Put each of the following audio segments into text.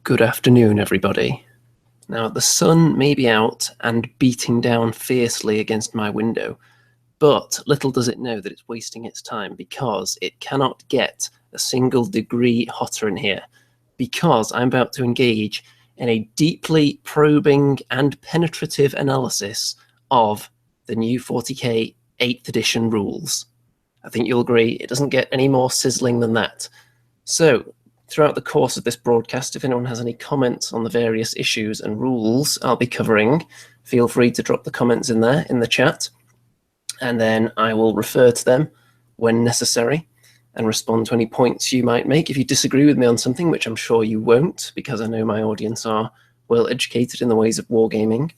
Good afternoon, everybody. Now, the sun may be out and beating down fiercely against my window, but little does it know that it's wasting its time because it cannot get a single degree hotter in here, because I'm about to engage in a deeply probing and penetrative analysis of the new 40k 8th edition rules. I think you'll agree it doesn't get any more sizzling than that. So, throughout the course of this broadcast, if anyone has any comments on the various issues and rules I'll be covering, feel free to drop the comments in there in the chat, and then I will refer to them when necessary and respond to any points you might make. If you disagree with me on something, which I'm sure you won't, because I know my audience are well educated in the ways of wargaming,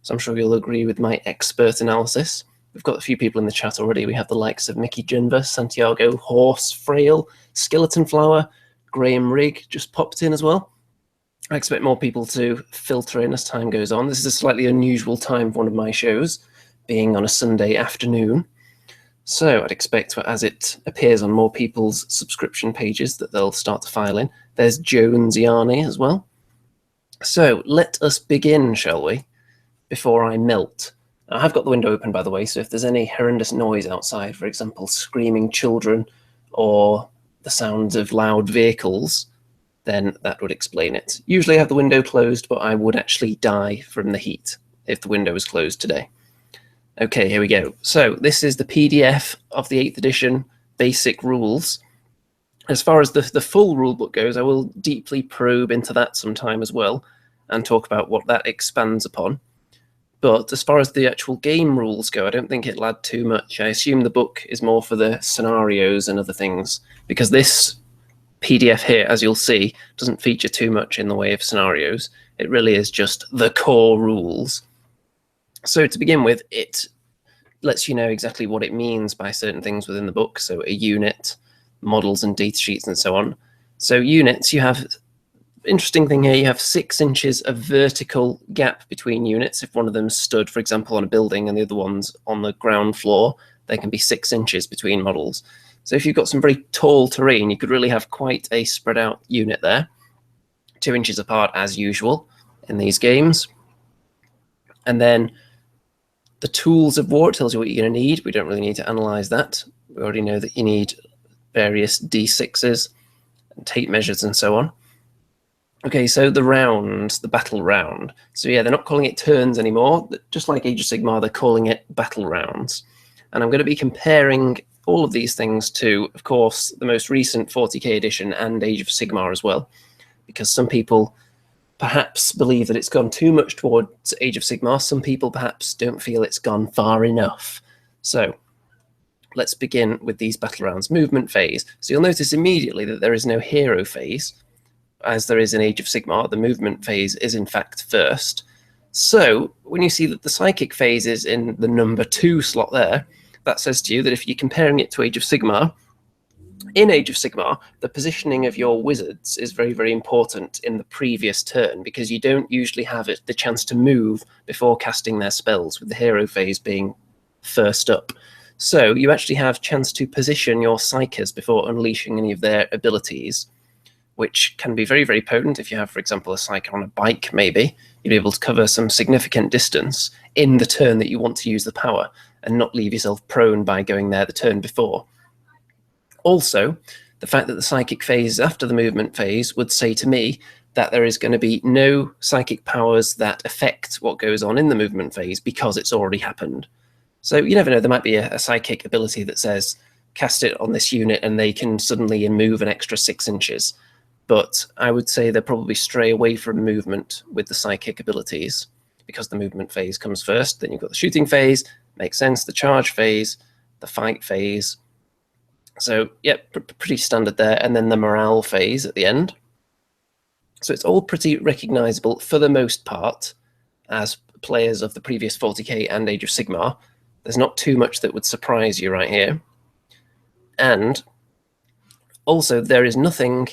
so I'm sure you'll agree with my expert analysis. We've got a few people in the chat already. We have the likes of Mickey Jenver, Santiago, Horse, Frail, Skeleton Flower, Graham Rigg just popped in as well. I expect more people to filter in as time goes on. This is a slightly unusual time for one of my shows, being on a Sunday afternoon. So I'd expect, as it appears on more people's subscription pages, that they'll start to file in. There's Jones Yarny as well. So let us begin, shall we? Before I melt. I have got the window open, by the way, so if there's any horrendous noise outside, for example, screaming children or the sounds of loud vehicles, then that would explain it. Usually I have the window closed, but I would actually die from the heat if the window was closed today. Okay, here we go. So this is the PDF of the 8th edition basic rules. As far as the full rulebook goes, I will deeply probe into that sometime as well and talk about what that expands upon. But as far as the actual game rules go, I don't think it'll add too much. I assume the book is more for the scenarios and other things, because this PDF here, as you'll see, doesn't feature too much in the way of scenarios. It really is just the core rules. So to begin with, it lets you know exactly what it means by certain things within the book. So a unit, models and data sheets and so on. So units, you have... Interesting thing here, you have 6 inches of vertical gap between units. If one of them stood, for example, on a building and the other one's on the ground floor, there can be 6 inches between models. So if you've got some very tall terrain, you could really have quite a spread out unit there. 2 inches apart as usual in these games. And then the tools of war, it tells you what you're going to need. We don't really need to analyze that. We already know that you need various D6s and tape measures and so on. Okay, so the rounds, the battle round. So yeah, they're not calling it turns anymore. Just like Age of Sigmar, they're calling it battle rounds. And I'm going to be comparing all of these things to, of course, the most recent 40k edition and Age of Sigmar as well, because some people perhaps believe that it's gone too much towards Age of Sigmar. Some people perhaps don't feel it's gone far enough. So let's begin with these battle rounds. Movement phase. So you'll notice immediately that there is no hero phase. As there is in Age of Sigmar, the movement phase is in fact first. So when you see that the psychic phase is in the number 2 slot there, that says to you that if you're comparing it to Age of Sigmar, in Age of Sigmar, the positioning of your wizards is very, very important in the previous turn, because you don't usually have the chance to move before casting their spells, with the hero phase being first up. So you actually have chance to position your psykers before unleashing any of their abilities, which can be very, very potent. If you have, for example, a psyker on a bike, maybe, you'll be able to cover some significant distance in the turn that you want to use the power and not leave yourself prone by going there the turn before. Also, the fact that the psychic phase is after the movement phase would say to me that there is going to be no psychic powers that affect what goes on in the movement phase because it's already happened. So you never know, there might be a psychic ability that says, cast it on this unit and they can suddenly move an extra 6 inches. But I would say they'll probably stray away from movement with the psychic abilities, because the movement phase comes first. Then you've got the shooting phase, makes sense, the charge phase, the fight phase. So, yeah, pretty standard there. And then the morale phase at the end. So it's all pretty recognizable for the most part as players of the previous 40k and Age of Sigmar. There's not too much that would surprise you right here. And also, there is nothing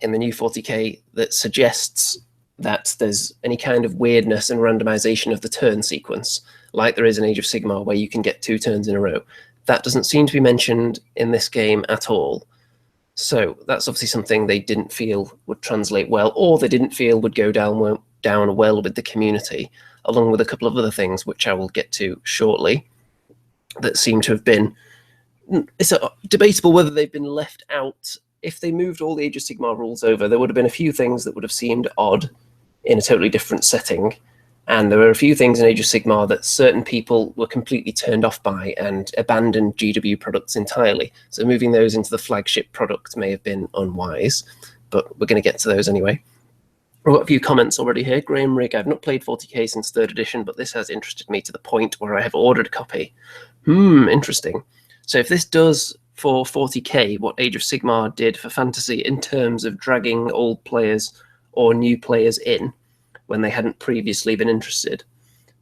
in the new 40k that suggests that there's any kind of weirdness and randomization of the turn sequence, like there is in Age of Sigmar, where you can get 2 turns in a row. That doesn't seem to be mentioned in this game at all. So that's obviously something they didn't feel would translate well, or they didn't feel would go down well with the community, along with a couple of other things which I will get to shortly, that seem to have been, it's debatable whether they've been left out. If they moved all the Age of Sigmar rules over, there would have been a few things that would have seemed odd in a totally different setting. And there were a few things in Age of Sigmar that certain people were completely turned off by and abandoned GW products entirely. So moving those into the flagship product may have been unwise, but we're going to get to those anyway. We've got a few comments already here. Graham Rigg, I've not played 40k since 3rd edition, but this has interested me to the point where I have ordered a copy. Interesting. So if this does for 40k what Age of Sigmar did for fantasy in terms of dragging old players or new players in when they hadn't previously been interested,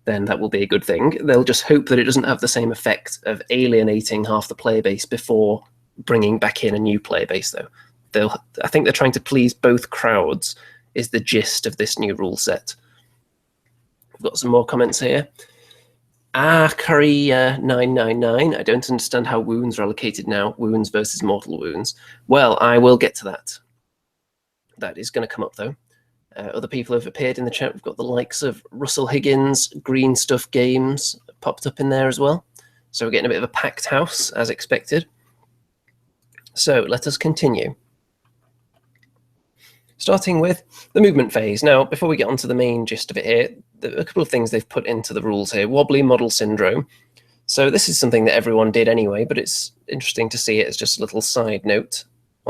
then that will be a good thing. They'll just hope that it doesn't have the same effect of alienating half the player base before bringing back in a new player base, though. I think they're trying to please both crowds, is the gist of this new rule set. We've got some more comments here. Curry 999. I don't understand how wounds are allocated now. Wounds versus mortal wounds. Well, I will get to that. That is going to come up, though. Other people have appeared in the chat. We've got the likes of Russell Higgins, Green Stuff Games popped up in there as well. So we're getting a bit of a packed house, as expected. So let us continue. Starting with the movement phase. Now, before we get onto the main gist of it here, there are a couple of things they've put into the rules here. Wobbly model syndrome. So this is something that everyone did anyway, but it's interesting to see it as just a little side note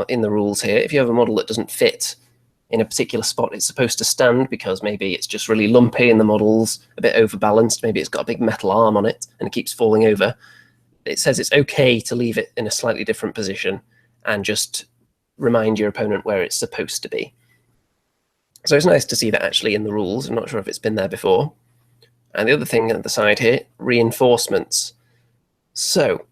in the rules here. If you have a model that doesn't fit in a particular spot it's supposed to stand, because maybe it's just really lumpy and the model's a bit overbalanced, maybe it's got a big metal arm on it and it keeps falling over, it says it's okay to leave it in a slightly different position and just remind your opponent where it's supposed to be. So it's nice to see that actually in the rules. I'm not sure if it's been there before. And the other thing at the side here, reinforcements. So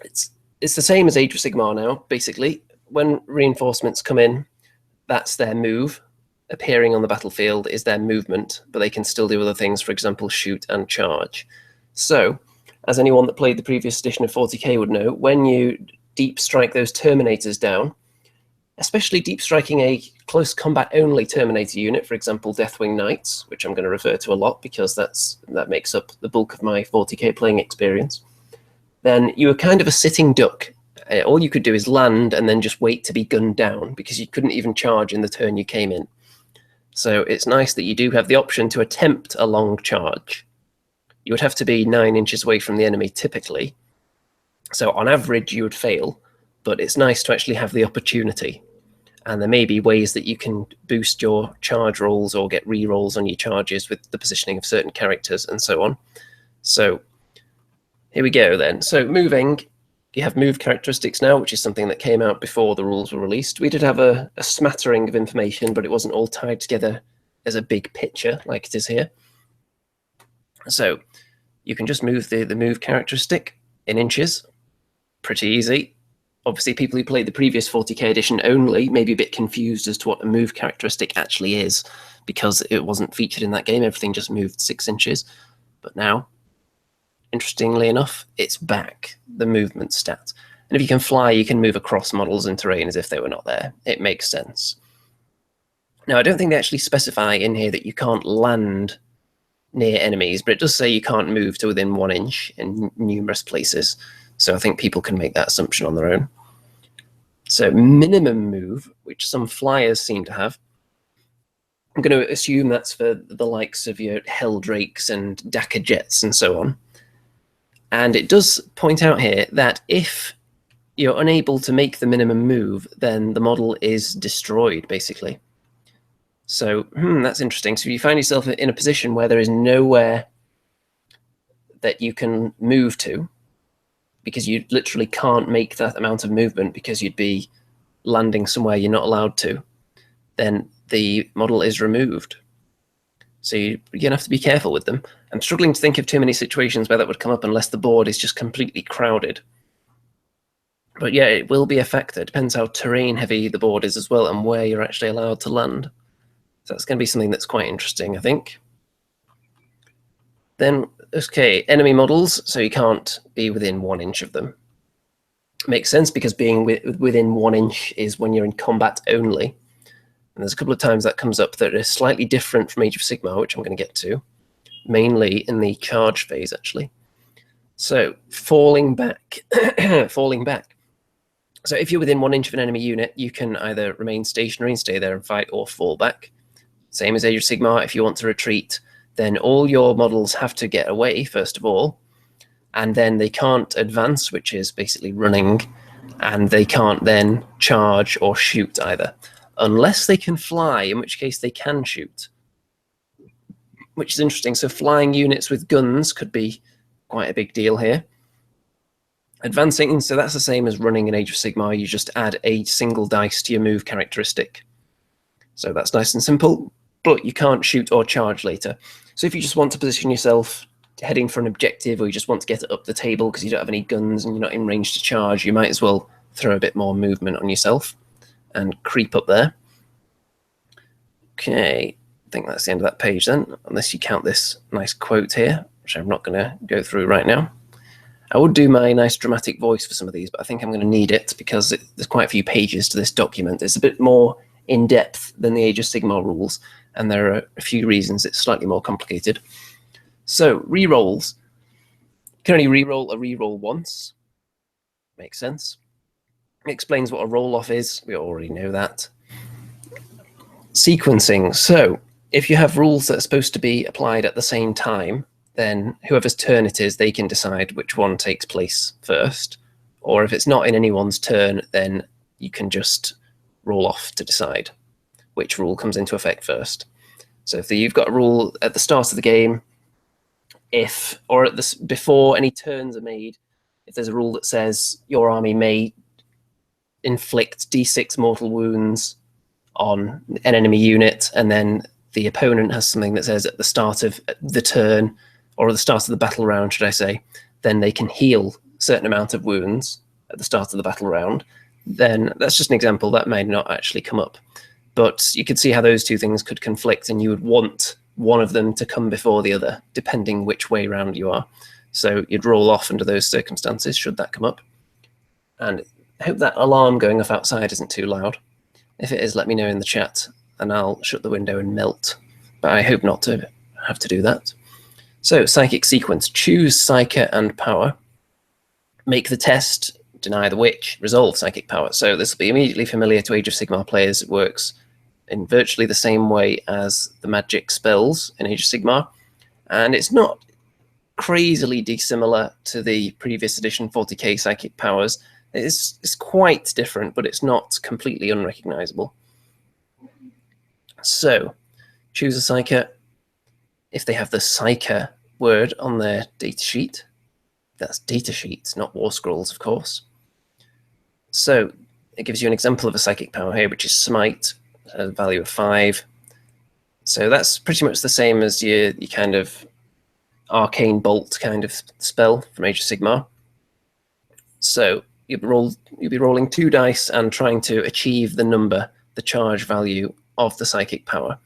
it's the same as Age of Sigmar now, basically. When reinforcements come in, that's their move. Appearing on the battlefield is their movement, but they can still do other things, for example, shoot and charge. So, as anyone that played the previous edition of 40k would know, when you deep strike those Terminators down, especially deep striking a close combat only Terminator unit, for example, Deathwing Knights, which I'm going to refer to a lot because that makes up the bulk of my 40k playing experience, then you were kind of a sitting duck. All you could do is land and then just wait to be gunned down because you couldn't even charge in the turn you came in. So it's nice that you do have the option to attempt a long charge. You would have to be 9 inches away from the enemy typically. So on average you would fail, but it's nice to actually have the opportunity. And there may be ways that you can boost your charge rolls or get re-rolls on your charges with the positioning of certain characters and so on. So here we go then. So moving, you have move characteristics now, which is something that came out before the rules were released. We did have a smattering of information, but it wasn't all tied together as a big picture like it is here. So you can just move the move characteristic in inches. Pretty easy. Obviously, people who played the previous 40k edition only may be a bit confused as to what a move characteristic actually is, because it wasn't featured in that game. Everything just moved 6 inches. But now, interestingly enough, it's back, the movement stat. And if you can fly, you can move across models and terrain as if they were not there. It makes sense. Now, I don't think they actually specify in here that you can't land near enemies, but it does say you can't move to within 1 inch in numerous places. So I think people can make that assumption on their own. So minimum move, which some flyers seem to have, I'm going to assume that's for the likes of your Helldrakes and Dakar Jets and so on. And it does point out here that if you're unable to make the minimum move, then the model is destroyed, basically. So that's interesting. So you find yourself in a position where there is nowhere that you can move to, because you literally can't make that amount of movement because you'd be landing somewhere you're not allowed to, then the model is removed. So you're going to have to be careful with them. I'm struggling to think of too many situations where that would come up unless the board is just completely crowded. But yeah, it will be a factor. It depends how terrain heavy the board is as well and where you're actually allowed to land. So that's going to be something that's quite interesting, I think. Then, okay, enemy models, so you can't be within 1 inch of them. Makes sense, because being within 1 inch is when you're in combat only. And there's a couple of times that comes up that is slightly different from Age of Sigmar, which I'm going to get to, mainly in the charge phase, actually. So, falling back. Falling back. So if you're within 1 inch of an enemy unit, you can either remain stationary and stay there and fight, or fall back. Same as Age of Sigmar, if you want to retreat, then all your models have to get away, first of all, and then they can't advance, which is basically running, and they can't then charge or shoot either, unless they can fly, in which case they can shoot, which is interesting. So flying units with guns could be quite a big deal here. Advancing, so that's the same as running in Age of Sigmar. You just add a single dice to your move characteristic. So that's nice and simple, but you can't shoot or charge later. So if you just want to position yourself heading for an objective, or you just want to get it up the table because you don't have any guns and you're not in range to charge, you might as well throw a bit more movement on yourself and creep up there. Okay, I think that's the end of that page then, unless you count this nice quote here, which I'm not going to go through right now. I would do my nice dramatic voice for some of these, but I think I'm going to need it because there's quite a few pages to this document. It's a bit more in-depth than the Age of Sigmar rules, and there are a few reasons it's slightly more complicated. So, rerolls. You can only reroll a reroll once. Makes sense. It explains what a roll-off is. We already know that. Sequencing. So, if you have rules that are supposed to be applied at the same time, then whoever's turn it is, they can decide which one takes place first. Or if it's not in anyone's turn, then you can just roll off to decide which rule comes into effect first. So if you've got a rule at the start of the game, before any turns are made, if there's a rule that says your army may inflict d6 mortal wounds on an enemy unit, and then the opponent has something that says at the start of the turn, or at the start of the battle round, should I say, then they can heal a certain amount of wounds at the start of the battle round, then that's just an example. That may not actually come up. But you could see how those two things could conflict, and you would want one of them to come before the other, depending which way round you are. So you'd roll off under those circumstances, should that come up. And I hope that alarm going off outside isn't too loud. If it is, let me know in the chat, and I'll shut the window and melt. But I hope not to have to do that. So, psychic sequence. Choose Psyker and power. Make the test, deny the witch, resolve psychic power. So this will be immediately familiar to Age of Sigmar players. It works in virtually the same way as the magic spells in Age of Sigmar. And it's not crazily dissimilar to the previous edition 40k psychic powers. It's quite different, but it's not completely unrecognizable. So, choose a Psyker. If they have the Psyker word on their datasheet, that's datasheets, not War Scrolls, of course. So it gives you an example of a psychic power here, which is Smite, a value of 5. So that's pretty much the same as your kind of Arcane Bolt kind of spell from Age of Sigmar. So you'll be rolling 2 dice and trying to achieve the number, the charge value of the psychic power.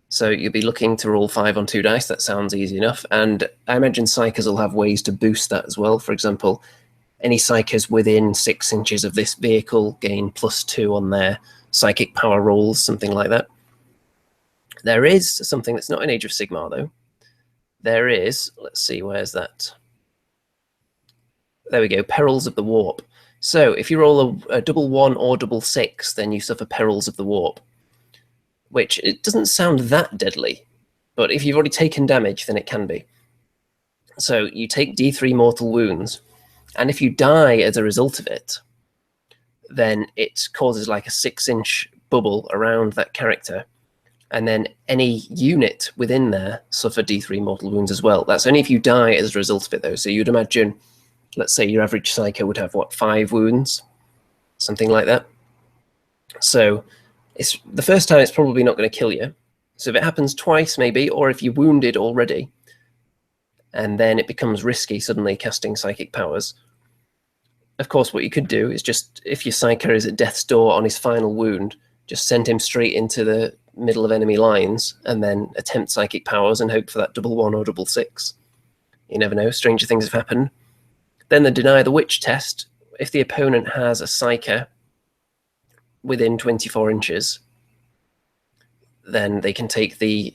So you'll be looking to roll 5 on 2 dice. That sounds easy enough. And I imagine Psykers will have ways to boost that as well. For example, any Psykers within 6 inches of this vehicle gain +2 on their psychic power rolls, something like that. There is something that's not in Age of Sigmar, though. There is, let's see, where's that? There we go, Perils of the Warp. So if you roll a double 1 or double 6, then you suffer Perils of the Warp, which it doesn't sound that deadly, but if you've already taken damage, then it can be. So you take D3 mortal wounds, and if you die as a result of it, then it causes like a 6-inch bubble around that character, and then any unit within there suffer D3 mortal wounds as well. That's only if you die as a result of it, though. So you'd imagine, let's say your average Psyker would have, what, 5 wounds? Something like that. So it's the first time it's probably not going to kill you. So if it happens twice, maybe, or if you're wounded already, and then it becomes risky suddenly casting psychic powers, of course, what you could do is just, if your Psyker is at death's door on his final wound, just send him straight into the middle of enemy lines and then attempt psychic powers and hope for that double 1 or double 6. You never know, stranger things have happened. Then the Deny the Witch test, if the opponent has a psyker within 24 inches, then they can take the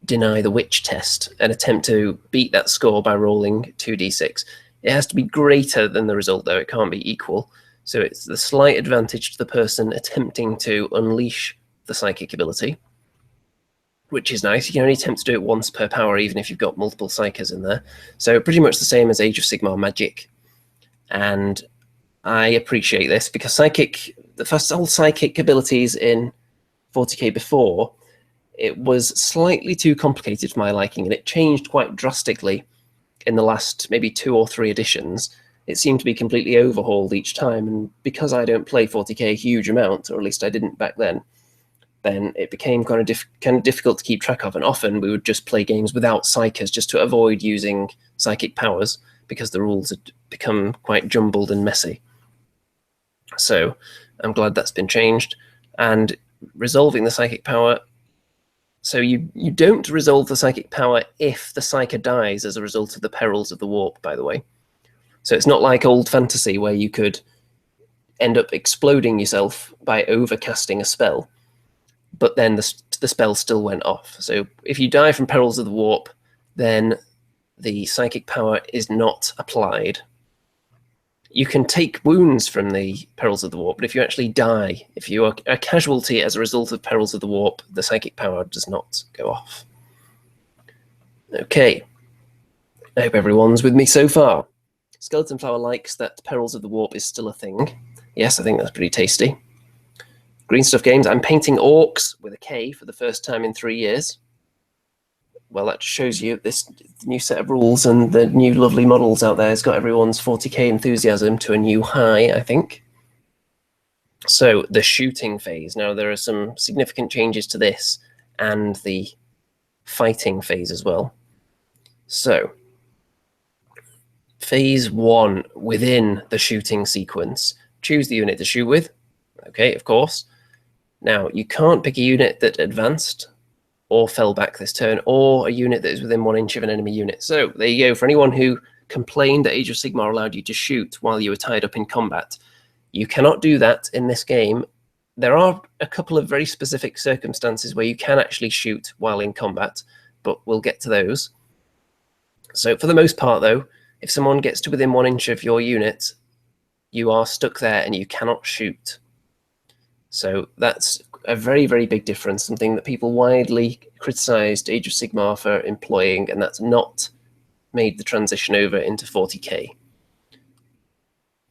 deny the witch test and attempt to beat that score by rolling 2d6. It has to be greater than the result, though. It can't be equal. So it's the slight advantage to the person attempting to unleash the psychic ability, which is nice. You can only attempt to do it once per power, even if you've got multiple psychers in there. So pretty much the same as Age of Sigmar magic. And I appreciate this because the first whole psychic abilities in 40k before, it was slightly too complicated for my liking, and it changed quite drastically in the last maybe 2 or 3 editions. It seemed to be completely overhauled each time, and because I don't play 40k a huge amount, or at least I didn't back then it became kind of difficult to keep track of, and often we would just play games without psychers just to avoid using psychic powers because the rules had become quite jumbled and messy. So I'm glad that's been changed. And resolving the psychic power, so you don't resolve the psychic power if the psyker dies as a result of the perils of the warp, by the way. So it's not like old fantasy where you could end up exploding yourself by overcasting a spell, but then the spell still went off. So if you die from perils of the warp, then the psychic power is not applied. You can take wounds from the perils of the warp, but if you actually die, if you are a casualty as a result of perils of the warp, the psychic power does not go off. Okay, I hope everyone's with me so far. Skeleton Flower likes that perils of the warp is still a thing. Yes, I think that's pretty tasty. Green Stuff Games, I'm painting orcs with a K for the first time in 3 years. Well, that shows you this new set of rules and the new lovely models out there has got everyone's 40k enthusiasm to a new high, I think. So the shooting phase. Now, there are some significant changes to this and the fighting phase as well. So, phase 1 within the shooting sequence. Choose the unit to shoot with. Okay, of course. Now, you can't pick a unit that advanced or fell back this turn, or a unit that is within 1 inch of an enemy unit. So there you go. For anyone who complained that Age of Sigmar allowed you to shoot while you were tied up in combat, you cannot do that in this game. There are a couple of very specific circumstances where you can actually shoot while in combat, but we'll get to those. So for the most part, though, if someone gets to within 1 inch of your unit, you are stuck there and you cannot shoot. So that's a very, very big difference, something that people widely criticised Age of Sigmar for employing, and that's not made the transition over into 40k.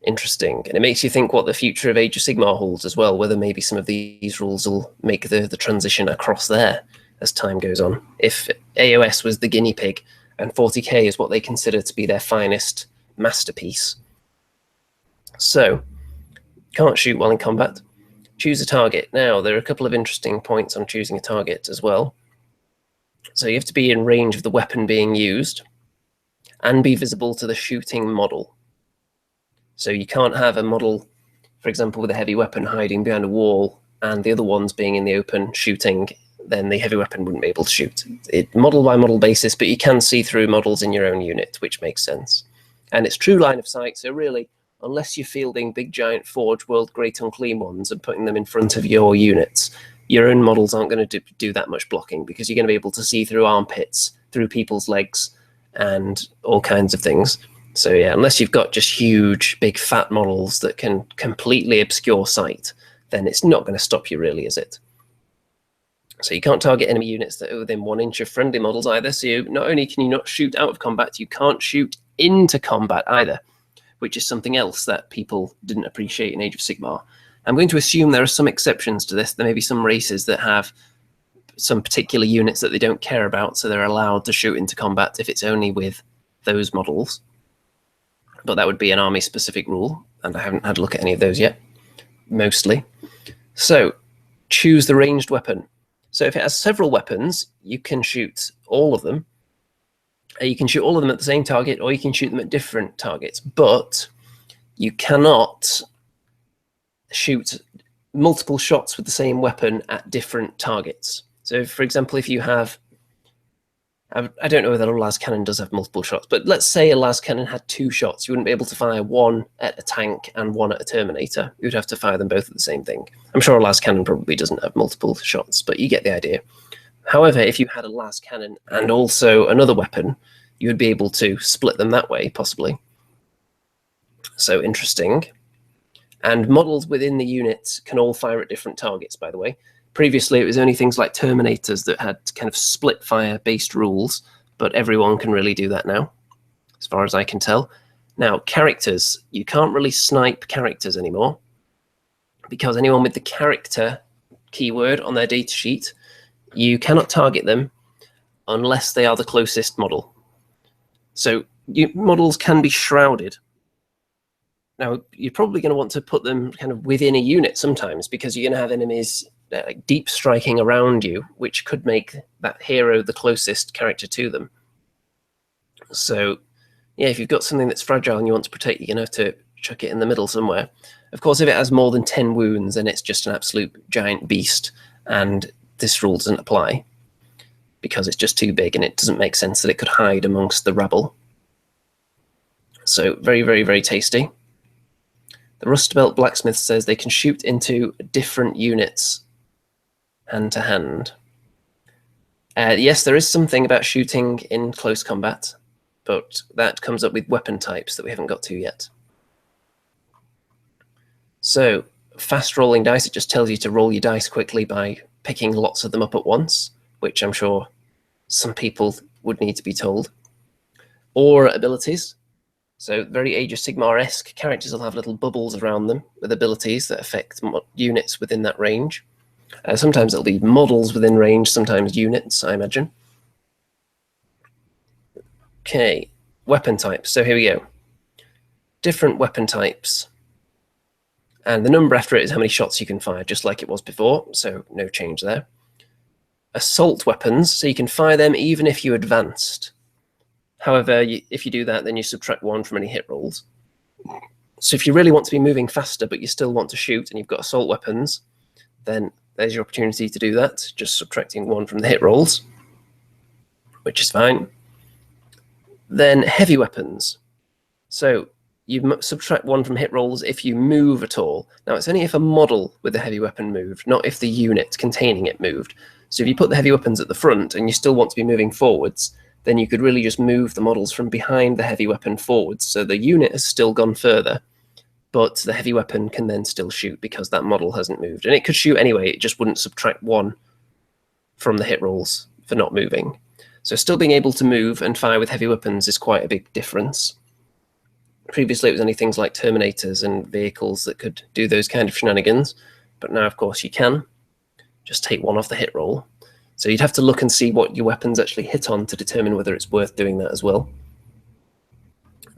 Interesting. And it makes you think what the future of Age of Sigmar holds as well, whether maybe some of these rules will make the transition across there as time goes on. If AOS was the guinea pig and 40k is what they consider to be their finest masterpiece. So, can't shoot while in combat. Choose a target. Now, there are a couple of interesting points on choosing a target as well. So you have to be in range of the weapon being used and be visible to the shooting model. So you can't have a model, for example, with a heavy weapon hiding behind a wall and the other ones being in the open shooting, then the heavy weapon wouldn't be able to shoot. It's model by model basis, but you can see through models in your own unit, which makes sense. And it's true line of sight, so really, unless you're fielding big giant Forge World Great Unclean ones and putting them in front of your units, your own models aren't going to do that much blocking because you're going to be able to see through armpits, through people's legs, and all kinds of things. So yeah, unless you've got just huge, big, fat models that can completely obscure sight, then it's not going to stop you really, is it? So you can't target enemy units that are within 1 inch of friendly models either. So not only can you not shoot out of combat, you can't shoot into combat either, which is something else that people didn't appreciate in Age of Sigmar. I'm going to assume there are some exceptions to this. There may be some races that have some particular units that they don't care about, so they're allowed to shoot into combat if it's only with those models. But that would be an army-specific rule, and I haven't had a look at any of those yet, mostly. So, choose the ranged weapon. So if it has several weapons, you can shoot all of them. You can shoot all of them at the same target, or you can shoot them at different targets, but you cannot shoot multiple shots with the same weapon at different targets. So, for example, if you have I don't know whether a las cannon does have multiple shots, but let's say a las cannon had 2 shots. You wouldn't be able to fire one at a tank and one at a Terminator. You'd have to fire them both at the same thing. I'm sure a las cannon probably doesn't have multiple shots, but you get the idea. However, if you had a las cannon and also another weapon, you would be able to split them that way, possibly. So interesting. And models within the unit can all fire at different targets, by the way. Previously, it was only things like Terminators that had kind of split fire-based rules, but everyone can really do that now, as far as I can tell. Now, characters. You can't really snipe characters anymore, because anyone with the character keyword on their datasheet, you cannot target them unless they are the closest model. So models can be shrouded. Now, you're probably going to want to put them kind of within a unit sometimes, because you're going to have enemies like deep striking around you, which could make that hero the closest character to them. So, yeah, if you've got something that's fragile and you want to protect, you're going to have to chuck it in the middle somewhere. Of course, if it has more than 10 wounds, then it's just an absolute giant beast, and this rule doesn't apply, because it's just too big and it doesn't make sense that it could hide amongst the rabble. So, very, very, very tasty. The Rust Belt Blacksmith says they can shoot into different units hand to hand. Yes, there is something about shooting in close combat, but that comes up with weapon types that we haven't got to yet. So, fast rolling dice, it just tells you to roll your dice quickly by picking lots of them up at once, which I'm sure some people would need to be told. Or abilities. So very Age of Sigmar-esque, characters will have little bubbles around them with abilities that affect units within that range. Sometimes it'll be models within range, sometimes units, I imagine. Okay, weapon types. So here we go. Different weapon types. And the number after it is how many shots you can fire, just like it was before, so no change there. Assault weapons, so you can fire them even if you advanced. However, if you do that, then you subtract 1 from any hit rolls. So if you really want to be moving faster, but you still want to shoot, and you've got assault weapons, then there's your opportunity to do that, just subtracting 1 from the hit rolls, which is fine. Then heavy weapons. So you subtract 1 from hit rolls if you move at all. Now, it's only if a model with a heavy weapon moved, not if the unit containing it moved. So if you put the heavy weapons at the front and you still want to be moving forwards, then you could really just move the models from behind the heavy weapon forwards. So the unit has still gone further, but the heavy weapon can then still shoot because that model hasn't moved. And it could shoot anyway, it just wouldn't subtract 1 from the hit rolls for not moving. So still being able to move and fire with heavy weapons is quite a big difference. Previously, it was only things like Terminators and vehicles that could do those kind of shenanigans, but now, of course, you can just take 1 off the hit roll. So you'd have to look and see what your weapons actually hit on to determine whether it's worth doing that as well.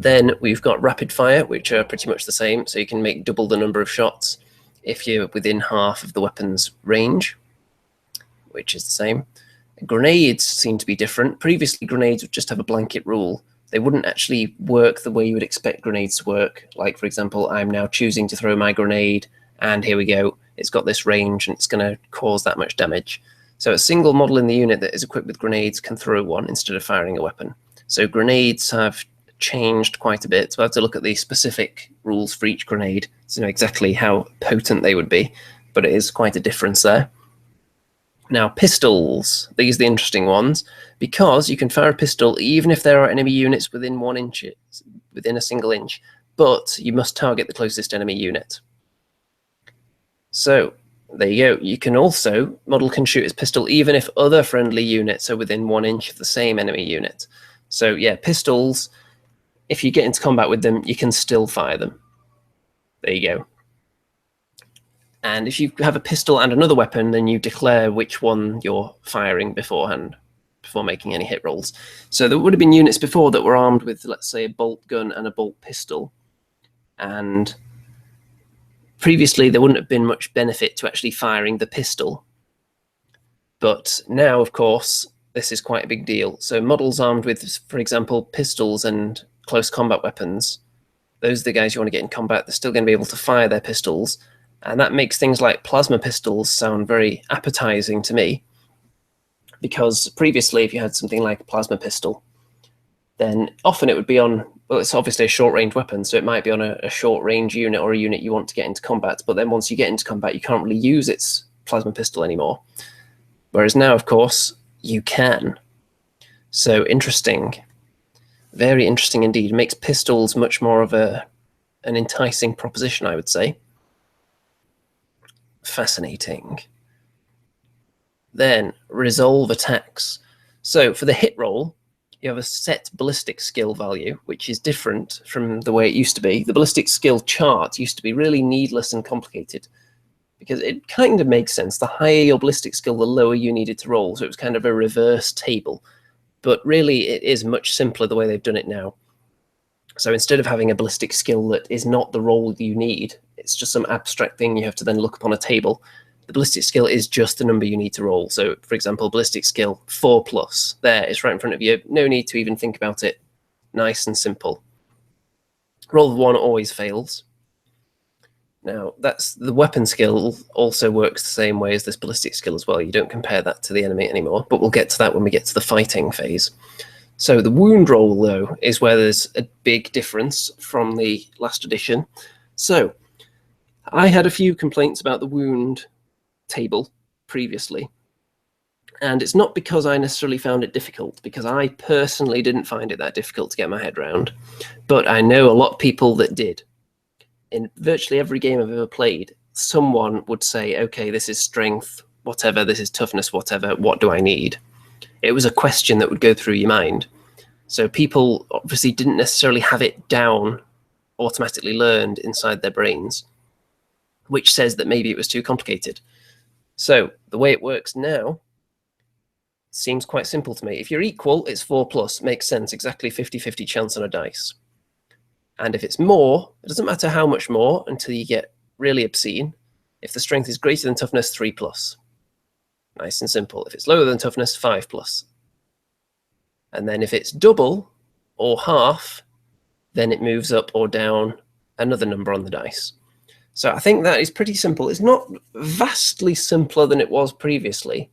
Then we've got rapid fire, which are pretty much the same. So you can make double the number of shots if you're within half of the weapon's range, which is the same. Grenades seem to be different. Previously, grenades would just have a blanket rule. They wouldn't actually work the way you would expect grenades to work. Like, for example, I'm now choosing to throw my grenade, and here we go. It's got this range, and it's going to cause that much damage. So a single model in the unit that is equipped with grenades can throw one instead of firing a weapon. So grenades have changed quite a bit. So I have to look at the specific rules for each grenade to know exactly how potent they would be, but it is quite a difference there. Now, pistols. These are the interesting ones, because you can fire a pistol even if there are enemy units within 1 inch, within a single inch, but you must target the closest enemy unit. So there you go. You can also, model can shoot its pistol even if other friendly units are within 1 inch of the same enemy unit. So yeah, pistols, if you get into combat with them, you can still fire them. There you go. And if you have a pistol and another weapon, then you declare which one you're firing beforehand, before making any hit rolls. So there would have been units before that were armed with, let's say, a bolt gun and a bolt pistol. And previously, there wouldn't have been much benefit to actually firing the pistol. But now, of course, this is quite a big deal. So models armed with, for example, pistols and close combat weapons, those are the guys you want to get in combat. They're still going to be able to fire their pistols. And that makes things like plasma pistols sound very appetizing to me. because previously if you had something like a plasma pistol, then often it would be on, well, it's obviously a short-range weapon, so it might be on a short-range unit or a unit you want to get into combat, but then once you get into combat, you can't really use its plasma pistol anymore. Whereas now, of course, you can. So interesting. Very interesting indeed. It makes pistols much more of an enticing proposition, I would say. Fascinating. Then, resolve attacks. So for the hit roll, you have a set ballistic skill value, which is different from the way it used to be. The ballistic skill chart used to be really needless and complicated, because it kind of makes sense. The higher your ballistic skill, the lower you needed to roll. So it was kind of a reverse table. But really, it is much simpler the way they've done it now. So instead of having a ballistic skill that is not the roll you need, it's just some abstract thing you have to then look upon a table. The ballistic skill is just the number you need to roll. So, for example, ballistic skill 4+. There, it's right in front of you. No need to even think about it. Nice and simple. Roll of 1 always fails. Now, that's the weapon skill also works the same way as this ballistic skill as well. You don't compare that to the enemy anymore, but we'll get to that when we get to the fighting phase. So the wound roll, though, is where there's a big difference from the last edition. So I had a few complaints about the wound table previously, and it's not because I necessarily found it difficult, because I personally didn't find it that difficult to get my head around, but I know a lot of people that did. In virtually every game I've ever played, someone would say, okay, this is strength, whatever, this is toughness, whatever, what do I need? It was a question that would go through your mind. So people obviously didn't necessarily have it down, automatically learned inside their brains, which says that maybe it was too complicated. So the way it works now seems quite simple to me. If you're equal, it's 4+, makes sense, exactly 50-50 chance on a dice. And if it's more, it doesn't matter how much more until you get really obscene. If the strength is greater than toughness, 3+. Nice and simple. If it's lower than toughness, 5+. And then if it's double or half, then it moves up or down another number on the dice. So I think that is pretty simple. It's not vastly simpler than it was previously,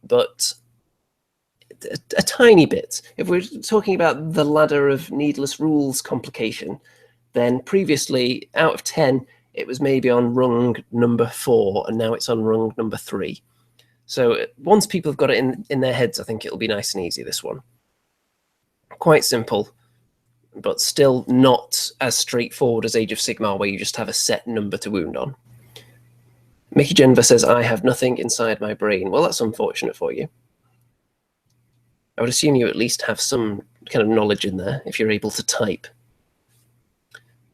but a tiny bit. If we're talking about the ladder of needless rules complication, then previously, out of 10, it was maybe on rung number 4, and now it's on rung number 3. So once people have got it in their heads, I think it'll be nice and easy, this one. Quite simple, but still not as straightforward as Age of Sigmar, where you just have a set number to wound on. Mickey Jennifer says, I have nothing inside my brain. Well, that's unfortunate for you. I would assume you at least have some kind of knowledge in there if you're able to type.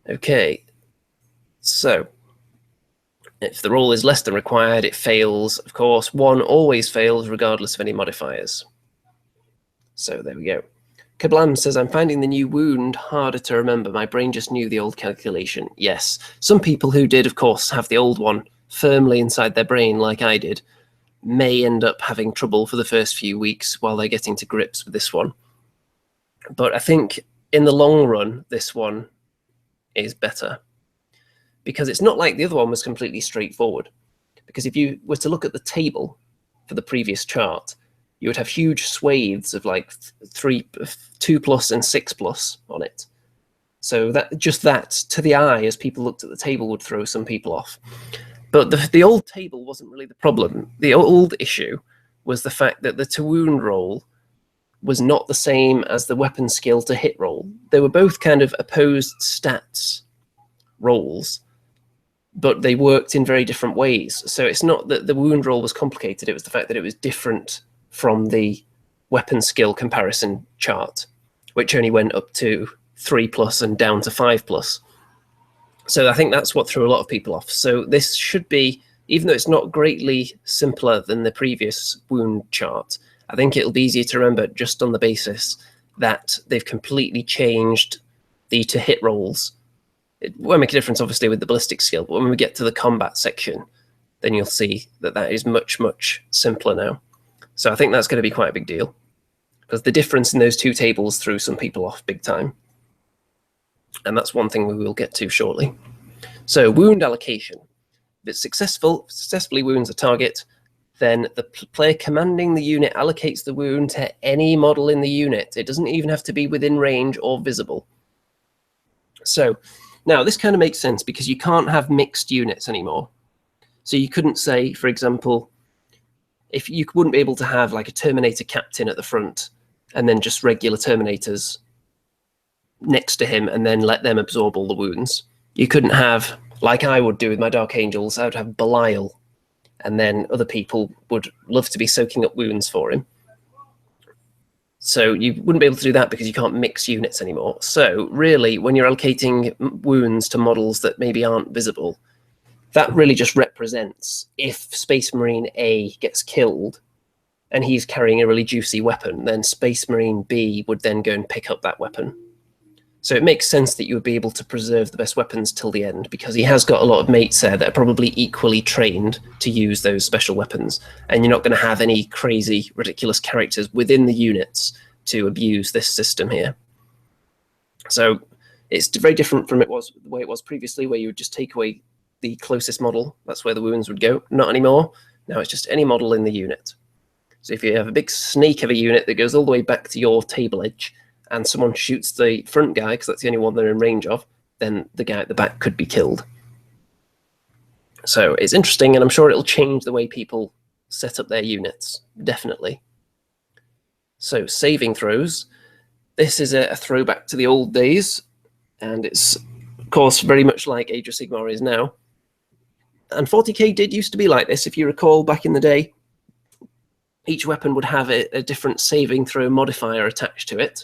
Okay, so if the roll is less than required, it fails. Of course, 1 always fails regardless of any modifiers. So there we go. Kablam says, I'm finding the new wound harder to remember. My brain just knew the old calculation. Yes, some people who did, of course, have the old one firmly inside their brain like I did, may end up having trouble for the first few weeks while they're getting to grips with this one. But I think in the long run, this one is better, because it's not like the other one was completely straightforward. Because if you were to look at the table for the previous chart, you would have huge swathes of like 2+ and 6+ on it. So that to the eye, as people looked at the table, would throw some people off. But the old table wasn't really the problem. The old issue was the fact that the to wound roll was not the same as the weapon skill to hit roll. They were both kind of opposed stats rolls, but they worked in very different ways. So it's not that the wound roll was complicated, it was the fact that it was different from the weapon skill comparison chart, which only went up to 3+ and down to 5+. So I think that's what threw a lot of people off. So this should be, even though it's not greatly simpler than the previous wound chart, I think it'll be easier to remember just on the basis that they've completely changed the to hit rolls. It won't make a difference, obviously, with the ballistic skill, but when we get to the combat section, then you'll see that that is much, much simpler now. So I think that's going to be quite a big deal, because the difference in those two tables threw some people off big time. And that's one thing we will get to shortly. So wound allocation. If it's successfully wounds a target, then the player commanding the unit allocates the wound to any model in the unit. It doesn't even have to be within range or visible. So now this kind of makes sense because you can't have mixed units anymore. So you couldn't say, for example, if you wouldn't be able to have like a Terminator captain at the front and then just regular Terminators next to him and then let them absorb all the wounds. You couldn't have, like I would do with my Dark Angels, I would have Belial, and then other people would love to be soaking up wounds for him. So you wouldn't be able to do that because you can't mix units anymore. So really, when you're allocating wounds to models that maybe aren't visible, that really just represents if Space Marine A gets killed and he's carrying a really juicy weapon, then Space Marine B would then go and pick up that weapon. So it makes sense that you would be able to preserve the best weapons till the end, because he has got a lot of mates there that are probably equally trained to use those special weapons, and you're not going to have any crazy, ridiculous characters within the units to abuse this system here. So it's very different from the way it was previously, where you would just take away the closest model. That's where the wounds would go. Not anymore. Now it's just any model in the unit. So if you have a big snake of a unit that goes all the way back to your table edge, and someone shoots the front guy, because that's the only one they're in range of, then the guy at the back could be killed. So it's interesting, and I'm sure it'll change the way people set up their units, definitely. So saving throws. This is a throwback to the old days, and it's, of course, very much like Age of Sigmar is now. And 40k did used to be like this. If you recall, back in the day, each weapon would have a different saving throw modifier attached to it.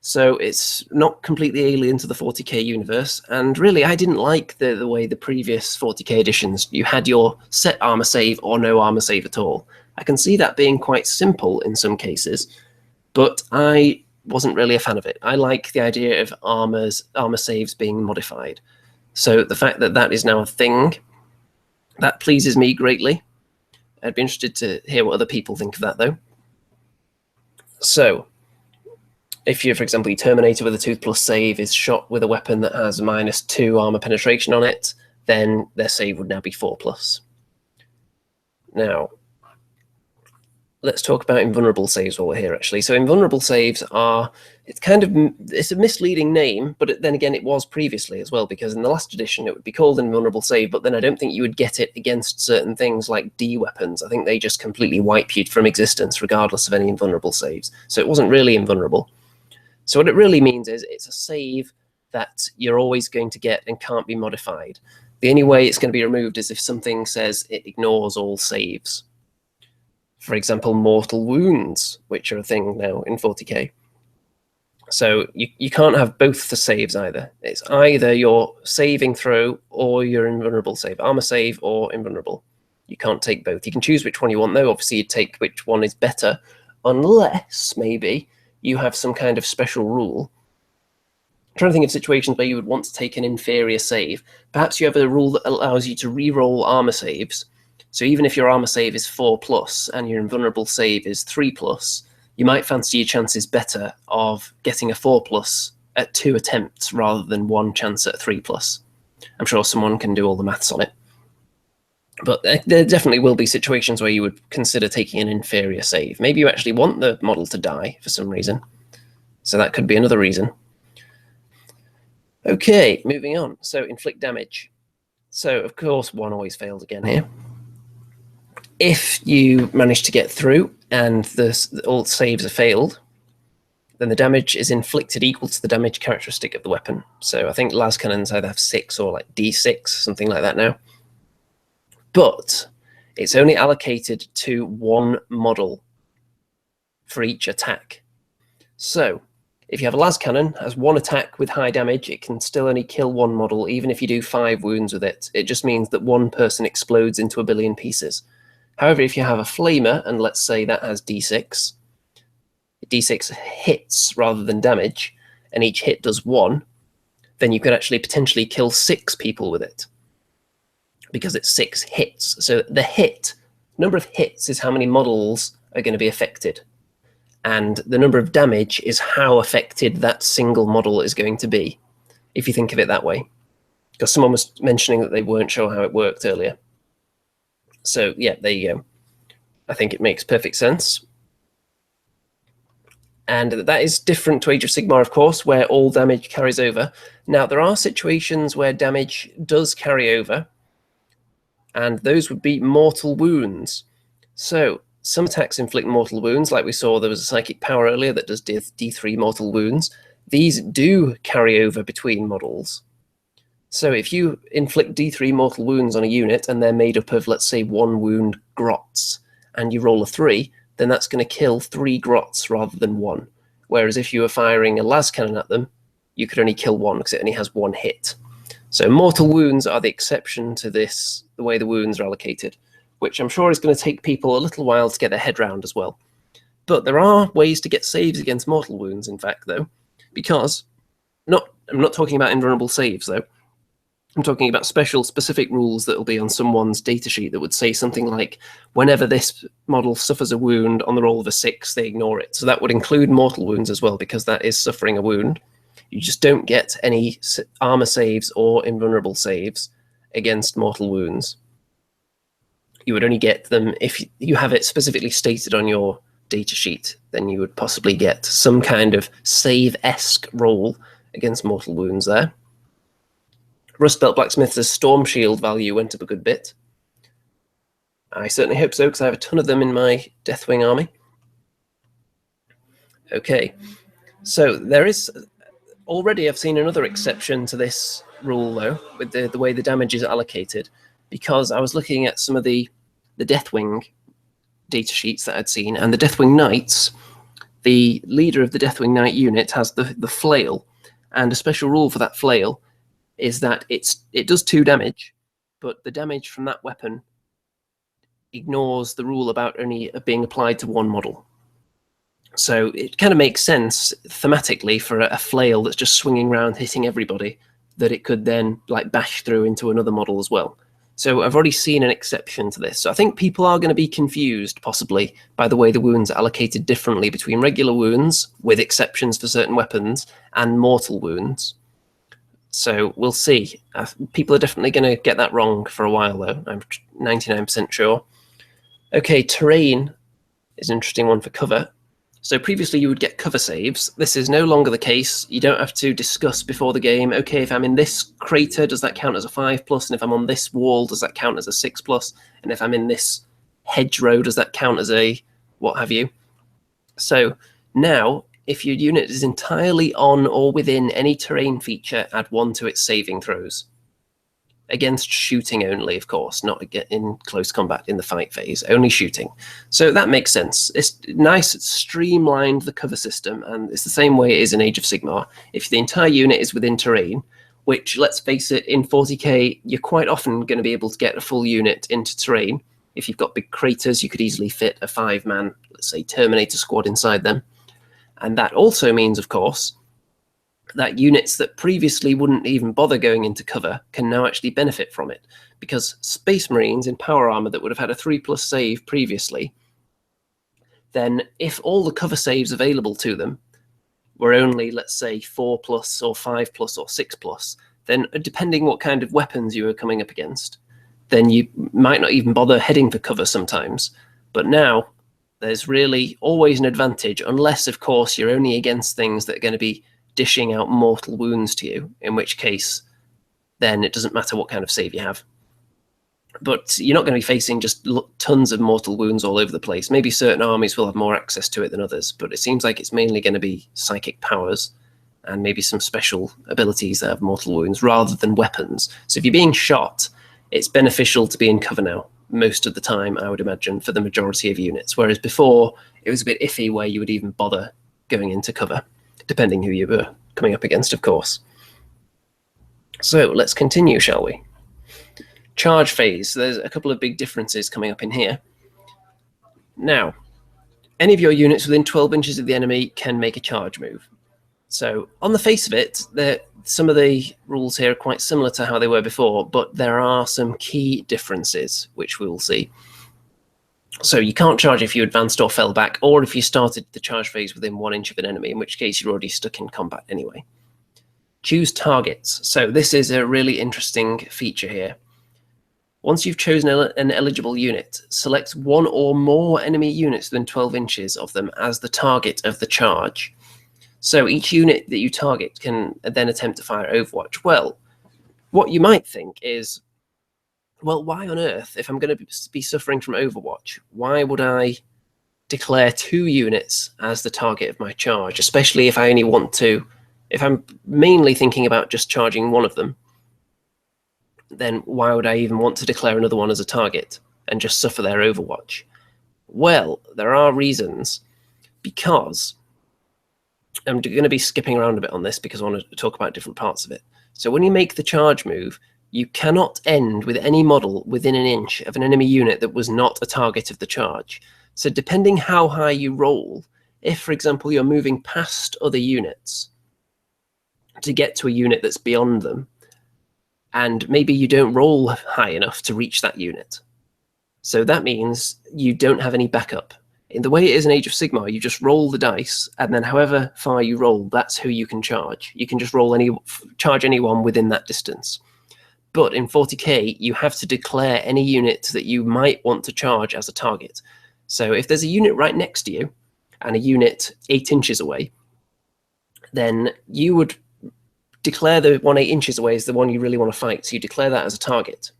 So it's not completely alien to the 40k universe. And really, I didn't like the way the previous 40k editions, you had your set armor save or no armor save at all. I can see that being quite simple in some cases, but I wasn't really a fan of it. I like the idea of armor saves being modified. So the fact that that is now a thing, that pleases me greatly. I'd be interested to hear what other people think of that, though. So if you, for example, your Terminator with a 2+ save is shot with a weapon that has -2 armor penetration on it, then their save would now be 4+. Now, let's talk about invulnerable saves while we're here, actually. So invulnerable saves are, it's a misleading name, but then again, it was previously as well, because in the last edition, it would be called invulnerable save, but then I don't think you would get it against certain things like D weapons. I think they just completely wipe you from existence, regardless of any invulnerable saves. So it wasn't really invulnerable. So what it really means is it's a save that you're always going to get and can't be modified. The only way it's going to be removed is if something says it ignores all saves. For example, mortal wounds, which are a thing now in 40k. So you can't have both the saves either. It's either your saving throw or your invulnerable save, armor save or invulnerable. You can't take both. You can choose which one you want, though. Obviously, you take which one is better, unless maybe you have some kind of special rule. I'm trying to think of situations where you would want to take an inferior save. Perhaps you have a rule that allows you to re-roll armor saves. So even if your armor save is 4+ and your invulnerable save is 3+, you might fancy your chances better of getting a 4+ at 2 attempts rather than 1 chance at 3+. I'm sure someone can do all the maths on it. But there definitely will be situations where you would consider taking an inferior save. Maybe you actually want the model to die for some reason. So that could be another reason. Okay, moving on. So inflict damage. So, of course, 1 always fails again here. If you manage to get through and all saves are failed, then the damage is inflicted equal to the damage characteristic of the weapon. So I think las cannons either have 6 or like D6, something like that now. But it's only allocated to 1 model for each attack. So if you have a las cannon, has 1 attack with high damage, it can still only kill 1 model, even if you do 5 wounds with it. It just means that 1 person explodes into a billion pieces. However, if you have a flamer, and let's say that has D6, D6 hits rather than damage, and each hit does 1, then you could actually potentially kill 6 people with it, because it's 6 hits. So the number of hits is how many models are going to be affected. And the number of damage is how affected that single model is going to be, if you think of it that way. Because someone was mentioning that they weren't sure how it worked earlier. So yeah, there you go. I think it makes perfect sense. And that is different to Age of Sigmar, of course, where all damage carries over. Now, there are situations where damage does carry over, and those would be mortal wounds. So, some attacks inflict mortal wounds, like we saw there was a psychic power earlier that does D3 mortal wounds. These do carry over between models. So if you inflict D3 mortal wounds on a unit and they're made up of, let's say, 1 wound grots, and you roll a 3, then that's going to kill 3 grots rather than 1. Whereas if you were firing a las cannon at them, you could only kill 1 because it only has 1 hit. So mortal wounds are the exception to this, the way the wounds are allocated, which I'm sure is going to take people a little while to get their head round as well. But there are ways to get saves against mortal wounds, in fact, though, because I'm not talking about invulnerable saves, though. I'm talking about specific rules that will be on someone's datasheet that would say something like, whenever this model suffers a wound on the roll of a 6, they ignore it. So that would include mortal wounds as well, because that is suffering a wound. You just don't get any armor saves or invulnerable saves against mortal wounds. You would only get them if you have it specifically stated on your datasheet. Then you would possibly get some kind of save-esque roll against mortal wounds there. Rustbelt Blacksmith's Storm Shield value went up a good bit. I certainly hope so, because I have a ton of them in my Deathwing army. Okay, so there is already, I've seen another exception to this rule, though, with the way the damage is allocated, because I was looking at some of the Deathwing datasheets that I'd seen, and the Deathwing Knights, the leader of the Deathwing Knight unit has the flail, and a special rule for that flail is that it does 2 damage, but the damage from that weapon ignores the rule about only being applied to 1 model. So it kind of makes sense thematically for a flail that's just swinging around hitting everybody, that it could then like bash through into another model as well. So I've already seen an exception to this. So I think people are going to be confused possibly by the way the wounds are allocated differently between regular wounds, with exceptions for certain weapons, and mortal wounds. So we'll see. People are definitely going to get that wrong for a while, though. I'm 99% sure. Okay, terrain is an interesting one for cover. So previously you would get cover saves. This is no longer the case. You don't have to discuss before the game, okay, if I'm in this crater, does that count as a 5+? And if I'm on this wall, does that count as a 6+? And if I'm in this hedgerow, does that count as a what have you? So now, if your unit is entirely on or within any terrain feature, add 1 to its saving throws. Against shooting only, of course, not in close combat in the fight phase, only shooting. So that makes sense. It's nice, it's streamlined the cover system, and it's the same way it is in Age of Sigmar. If the entire unit is within terrain, which, let's face it, in 40k, you're quite often going to be able to get a full unit into terrain. If you've got big craters, you could easily fit a 5-man, let's say, Terminator squad inside them. And that also means, of course, that units that previously wouldn't even bother going into cover can now actually benefit from it, because Space Marines in power armor that would have had a 3+ save previously, then if all the cover saves available to them were only, let's say, 4+ or 5+ or 6+, then depending what kind of weapons you were coming up against, then you might not even bother heading for cover sometimes. But now there's really always an advantage, unless, of course, you're only against things that are going to be dishing out mortal wounds to you, in which case then it doesn't matter what kind of save you have. But you're not going to be facing just tons of mortal wounds all over the place. Maybe certain armies will have more access to it than others, but it seems like it's mainly going to be psychic powers and maybe some special abilities that have mortal wounds rather than weapons. So if you're being shot, it's beneficial to be in cover now most of the time, I would imagine, for the majority of units, whereas before it was a bit iffy where you would even bother going into cover, depending who you were coming up against, of course. So let's continue, shall we? Charge phase. There's a couple of big differences coming up in here. Now, any of your units within 12 inches of the enemy can make a charge move. So on the face of it, some of the rules here are quite similar to how they were before, but there are some key differences, which we will see. So you can't charge if you advanced or fell back, or if you started the charge phase within 1 inch of an enemy, in which case you're already stuck in combat anyway. Choose targets. So this is a really interesting feature here. Once you've chosen an eligible unit, select one or more enemy units within 12 inches of them as the target of the charge. So each unit that you target can then attempt to fire Overwatch. Well, what you might think is, well, why on earth, if I'm going to be suffering from Overwatch, why would I declare 2 units as the target of my charge, especially if I only want to, if I'm mainly thinking about just charging one of them, then why would I even want to declare another one as a target and just suffer their Overwatch? Well, there are reasons, because I'm going to be skipping around a bit on this because I want to talk about different parts of it. So when you make the charge move, you cannot end with any model within an inch of an enemy unit that was not a target of the charge. So depending how high you roll, if, for example, you're moving past other units to get to a unit that's beyond them, and maybe you don't roll high enough to reach that unit, so that means you don't have any backup. In the way it is in Age of Sigmar, you just roll the dice, and then however far you roll, that's who you can charge. You can just charge anyone within that distance. But in 40k, you have to declare any unit that you might want to charge as a target. So if there's a unit right next to you and a unit 8 inches away, then you would declare the one 8 inches away as the one you really want to fight. So you declare that as a target.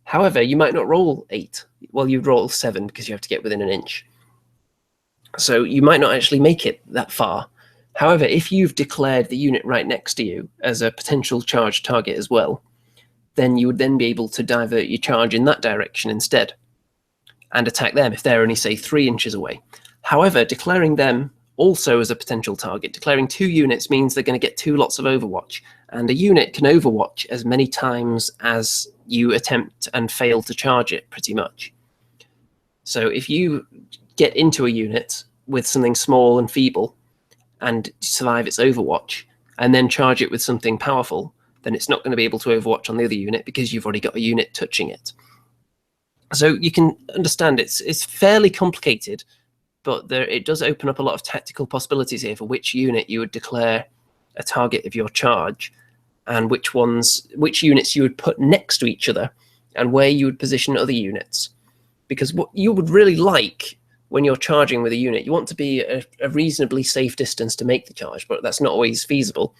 However, you might not roll 8. Well, you'd roll 7 because you have to get within an inch. So you might not actually make it that far. However, if you've declared the unit right next to you as a potential charge target as well, then you would then be able to divert your charge in that direction instead and attack them if they're only, say, 3 inches away. However, declaring them also as a potential target, declaring 2 units means they're going to get 2 lots of Overwatch, and a unit can Overwatch as many times as you attempt and fail to charge it, pretty much. So if you get into a unit with something small and feeble and survive its Overwatch, and then charge it with something powerful, then it's not going to be able to Overwatch on the other unit because you've already got a unit touching it. So you can understand it's fairly complicated, but it does open up a lot of tactical possibilities here for which unit you would declare a target of your charge, and which units you would put next to each other, and where you would position other units. Because what you would really like when you're charging with a unit, you want to be a reasonably safe distance to make the charge, but that's not always feasible.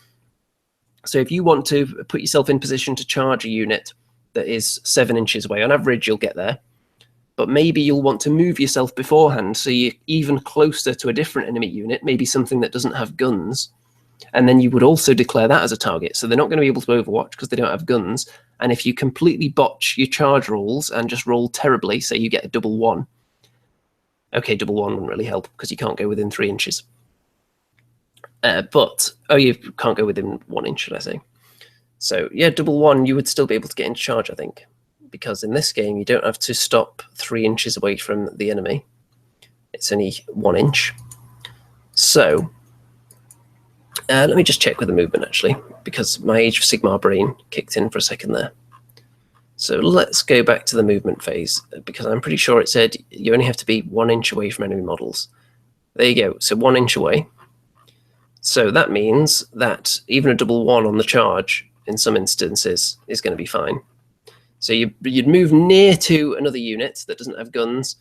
So if you want to put yourself in position to charge a unit that is 7 inches away, on average you'll get there, but maybe you'll want to move yourself beforehand so you're even closer to a different enemy unit, maybe something that doesn't have guns, and then you would also declare that as a target. So they're not going to be able to Overwatch because they don't have guns, and if you completely botch your charge rolls and just roll terribly, say you get a double 1, okay, double 1 wouldn't really help because you can't go within 3 inches. You can't go within 1 inch, should I say. So yeah, double 1, you would still be able to get into charge, I think, because in this game you don't have to stop 3 inches away from the enemy. It's only 1 inch. So let me just check with the movement, actually, because my Age of Sigmar brain kicked in for a second there. So let's go back to the movement phase, because I'm pretty sure it said you only have to be 1 inch away from enemy models. There you go, so 1 inch away. So that means that even a double 1 on the charge in some instances is going to be fine. So you'd move near to another unit that doesn't have guns,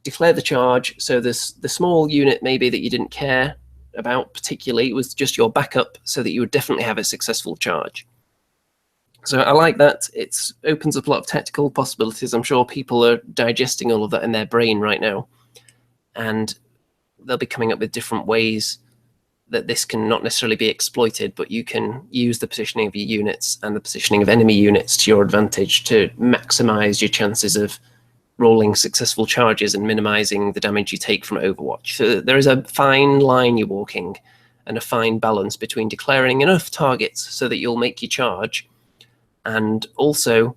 declare the charge. So the small unit maybe that you didn't care about particularly was just your backup, so that you would definitely have a successful charge. So I like that. It opens up a lot of tactical possibilities. I'm sure people are digesting all of that in their brain right now, and they'll be coming up with different ways that this can not necessarily be exploited, but you can use the positioning of your units and the positioning of enemy units to your advantage to maximize your chances of rolling successful charges and minimizing the damage you take from Overwatch. So there is a fine line you're walking, and a fine balance between declaring enough targets so that you'll make your charge, and also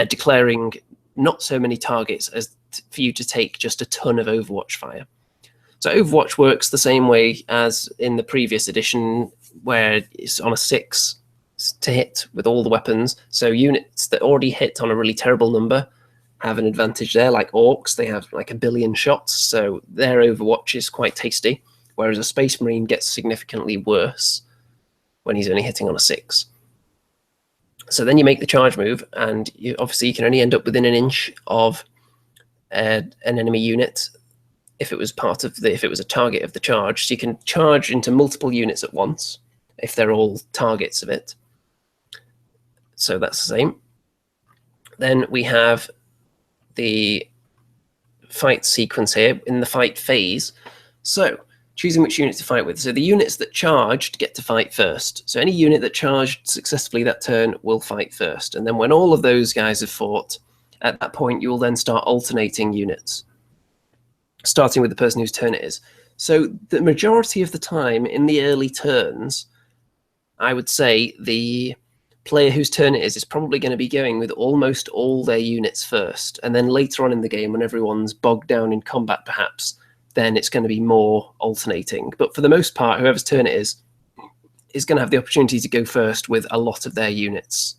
declaring not so many targets as for you to take just a ton of Overwatch fire. So Overwatch works the same way as in the previous edition, where it's on a 6 to hit with all the weapons. So units that already hit on a really terrible number have an advantage there, like Orcs. They have like 1 billion shots, so their Overwatch is quite tasty, whereas a Space Marine gets significantly worse when he's only hitting on a 6. So then you make the charge move, and obviously you can only end up within an inch of an enemy unit if it was if it was a target of the charge. So you can charge into multiple units at once if they're all targets of it. So that's the same. Then we have the fight sequence here in the fight phase. So choosing which unit to fight with. So the units that charged get to fight first. So any unit that charged successfully that turn will fight first. And then when all of those guys have fought, at that point you will then start alternating units, starting with the person whose turn it is. So the majority of the time in the early turns, I would say the player whose turn it is probably going to be going with almost all their units first. And then later on in the game, when everyone's bogged down in combat perhaps, then it's going to be more alternating. But for the most part, whoever's turn it is going to have the opportunity to go first with a lot of their units,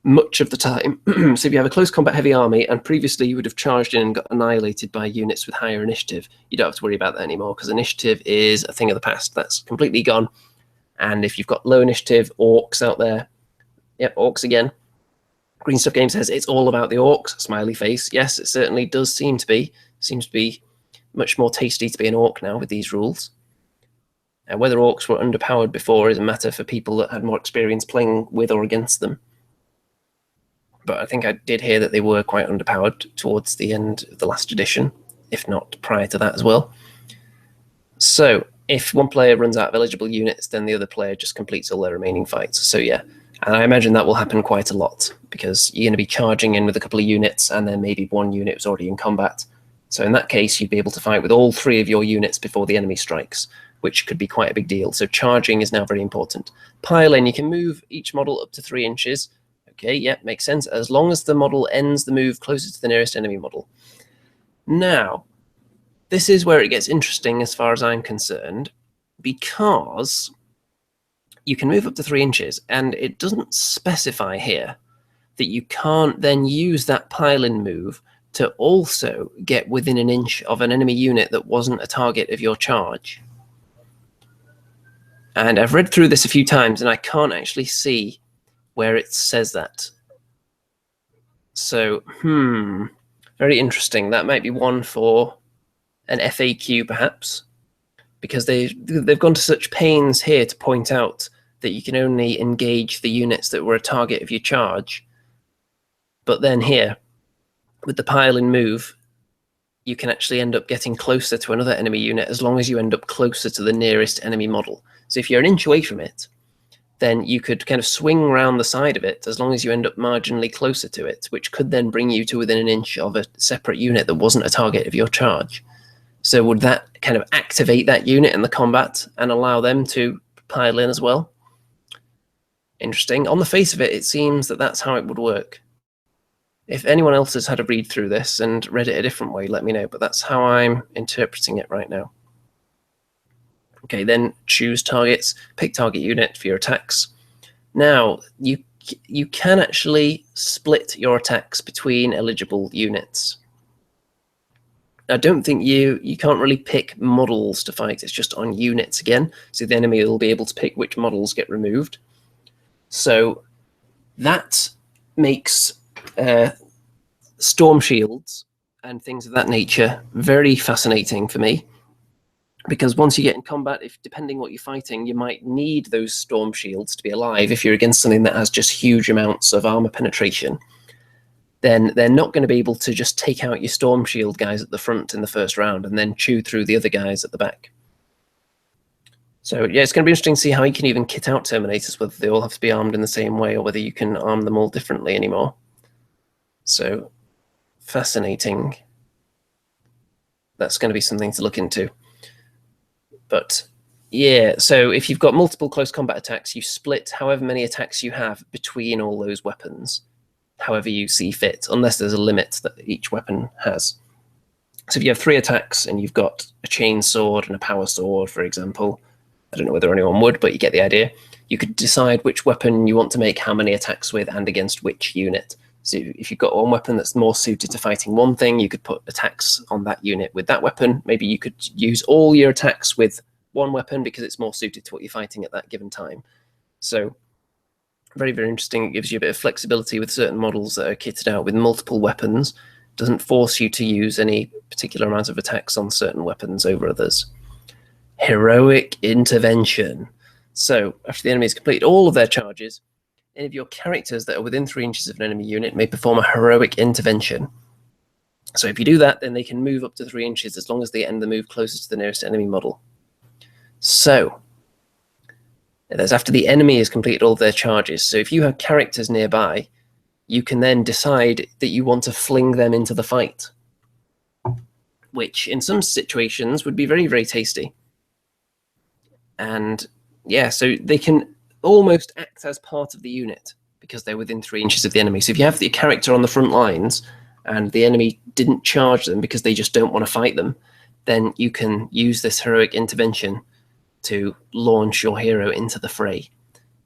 much of the time. So if you have a close combat heavy army, and previously you would have charged in and got annihilated by units with higher initiative, you don't have to worry about that anymore, because initiative is a thing of the past. That's completely gone. And if you've got low initiative orcs out there, yep, orcs again. Green Stuff Game says it's all about the orcs, smiley face. Yes, it certainly does seem to be. Seems to be much more tasty to be an orc now with these rules. Whether orcs were underpowered before is a matter for people that had more experience playing with or against them. But I think I did hear that they were quite underpowered towards the end of the last edition, if not prior to that as well. So if one player runs out of eligible units, then the other player just completes all their remaining fights. So yeah, and I imagine that will happen quite a lot, because you're going to be charging in with a couple of units, and then maybe one unit was already in combat. So in that case, you'd be able to fight with all 3 of your units before the enemy strikes, which could be quite a big deal. So charging is now very important. Pile in, you can move each model up to 3 inches. Okay, yeah, makes sense, as long as the model ends the move closer to the nearest enemy model. Now, this is where it gets interesting as far as I'm concerned, because you can move up to 3 inches, and it doesn't specify here that you can't then use that pile-in move to also get within an inch of an enemy unit that wasn't a target of your charge. And I've read through this a few times, and I can't actually see where it says that. So, very interesting. That might be one for an FAQ, perhaps, because they've gone to such pains here to point out that you can only engage the units that were a target of your charge. But then here, with the pile-in move, you can actually end up getting closer to another enemy unit as long as you end up closer to the nearest enemy model. So if you're an inch away from it, then you could kind of swing around the side of it as long as you end up marginally closer to it, which could then bring you to within an inch of a separate unit that wasn't a target of your charge. So would that kind of activate that unit in the combat and allow them to pile in as well? Interesting. On the face of it, it seems that that's how it would work. If anyone else has had a read through this and read it a different way, let me know, but that's how I'm interpreting it right now. Okay, then choose targets, pick target unit for your attacks. Now, you can actually split your attacks between eligible units. I don't think you can't really pick models to fight, it's just on units again, so the enemy will be able to pick which models get removed. So that makes storm shields and things of that nature very fascinating for me, because once you get in combat, if depending what you're fighting, you might need those storm shields to be alive. If you're against something that has just huge amounts of armor penetration, then they're not going to be able to just take out your storm shield guys at the front in the first round and then chew through the other guys at the back. So yeah, it's going to be interesting to see how you can even kit out Terminators, whether they all have to be armed in the same way or whether you can arm them all differently anymore. So fascinating. That's going to be something to look into. But yeah, so if you've got multiple close combat attacks, you split however many attacks you have between all those weapons, however you see fit, unless there's a limit that each weapon has. So if you have 3 attacks and you've got a chain sword and a power sword, for example, I don't know whether anyone would, but you get the idea. You could decide which weapon you want to make how many attacks with and against which unit. So if you've got one weapon that's more suited to fighting one thing, you could put attacks on that unit with that weapon. Maybe you could use all your attacks with one weapon because it's more suited to what you're fighting at that given time. So Very, very interesting. It gives you a bit of flexibility with certain models that are kitted out with multiple weapons. Doesn't force you to use any particular amount of attacks on certain weapons over others. Heroic intervention. So after the enemy has completed all of their charges, any of your characters that are within 3 inches of an enemy unit may perform a heroic intervention. So if you do that, then they can move up to 3 inches as long as they end the move closest to the nearest enemy model. So that's after the enemy has completed all of their charges. So if you have characters nearby, you can then decide that you want to fling them into the fight, which in some situations would be very, very tasty. And yeah, so they can almost act as part of the unit because they're within 3 inches of the enemy. So if you have the character on the front lines and the enemy didn't charge them because they just don't want to fight them, then you can use this heroic intervention to launch your hero into the fray.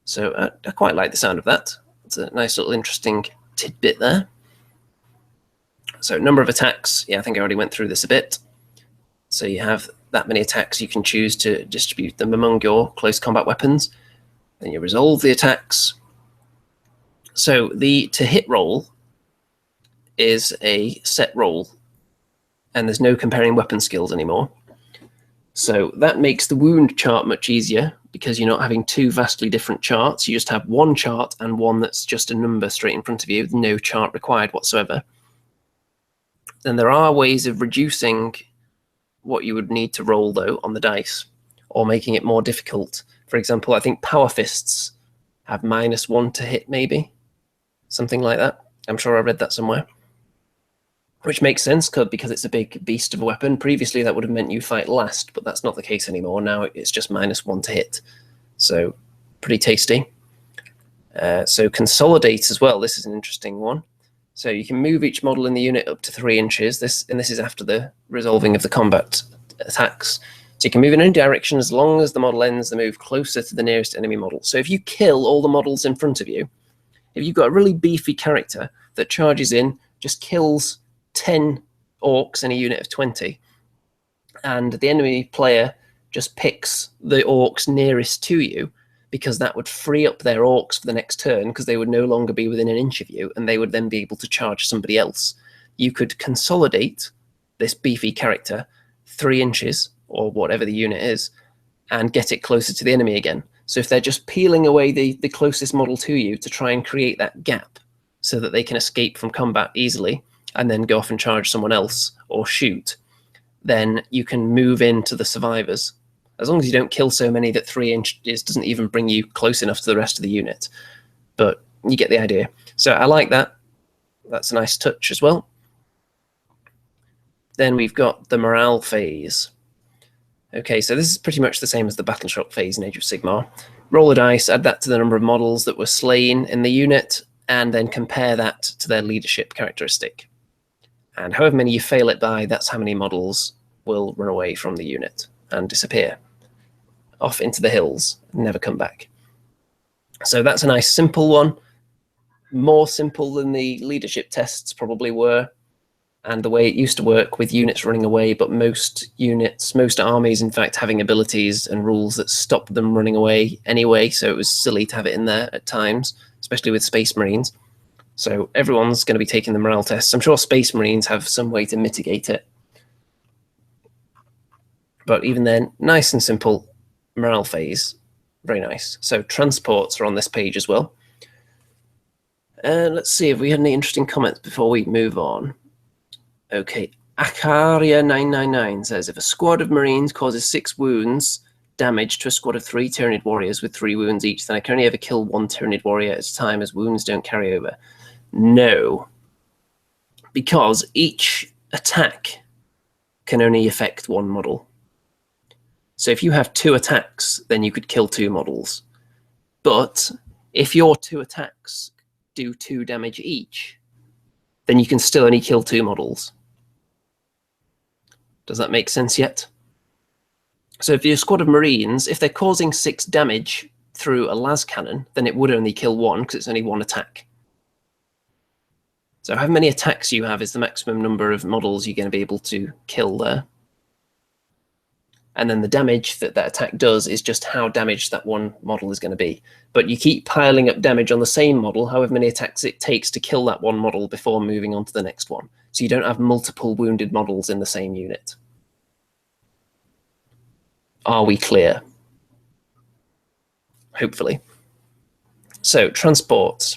So I quite like the sound of that. It's a nice little interesting tidbit there. So number of attacks, yeah, I think I already went through this a bit. So you have that many attacks, you can choose to distribute them among your close combat weapons. Then you resolve the attacks. So the to hit roll is a set roll, and there's no comparing weapon skills anymore. So that makes the wound chart much easier because you're not having two vastly different charts. You just have one chart and one that's just a number straight in front of you, with no chart required whatsoever. Then there are ways of reducing what you would need to roll, though, on the dice, or making it more difficult. For example, I think power fists have -1 to hit, maybe. Something like that. I'm sure I read that somewhere. Which makes sense because it's a big beast of a weapon. Previously, that would have meant you fight last, but that's not the case anymore. Now it's just -1 to hit. So pretty tasty. So consolidate as well. This is an interesting one. So you can move each model in the unit up to 3 inches. This is after the resolving of the combat attacks. So you can move in any direction as long as the model ends the move closer to the nearest enemy model. So if you kill all the models in front of you, if you've got a really beefy character that charges in, just kills 10 orcs in a unit of 20, and the enemy player just picks the orcs nearest to you, because that would free up their orcs for the next turn, because they would no longer be within an inch of you, and they would then be able to charge somebody else. You could consolidate this beefy character 3 inches, or whatever the unit is, and get it closer to the enemy again. So if they're just peeling away the closest model to you to try and create that gap so that they can escape from combat easily and then go off and charge someone else or shoot, then you can move into the survivors. As long as you don't kill so many that 3 inches doesn't even bring you close enough to the rest of the unit. But you get the idea. So I like that. That's a nice touch as well. Then we've got the morale phase. Okay, so this is pretty much the same as the battle shock phase in Age of Sigmar. Roll a dice, add that to the number of models that were slain in the unit, and then compare that to their leadership characteristic. And however many you fail it by, that's how many models will run away from the unit and disappear off into the hills and never come back. So that's a nice simple one. More simple than the leadership tests probably were, and the way it used to work with units running away, but most armies, in fact, having abilities and rules that stopped them running away anyway, so it was silly to have it in there at times, especially with Space Marines. So everyone's going to be taking the morale tests. I'm sure Space Marines have some way to mitigate it. But even then, nice and simple morale phase. Very nice. So transports are on this page as well. Let's see if we had any interesting comments before we move on. Okay, Akaria999 says, if a squad of Marines causes 6 wounds damage to a squad of 3 Tyranid warriors with 3 wounds each, then I can only ever kill 1 Tyranid warrior at a time, as wounds don't carry over. No, because each attack can only affect 1 model. So if you have 2 attacks, then you could kill 2 models. But if your 2 attacks do 2 damage each, then you can still only kill 2 models. Does that make sense yet? So if you're a squad of Marines, if they're causing 6 damage through a las cannon, then it would only kill 1 because it's only 1 attack. So how many attacks you have is the maximum number of models you're going to be able to kill there. and then the damage that attack does is just how damaged that one model is going to be. But you keep piling up damage on the same model, however many attacks it takes to kill that one model before moving on to the next one. So you don't have multiple wounded models in the same unit. Are we clear? Hopefully. So, transports.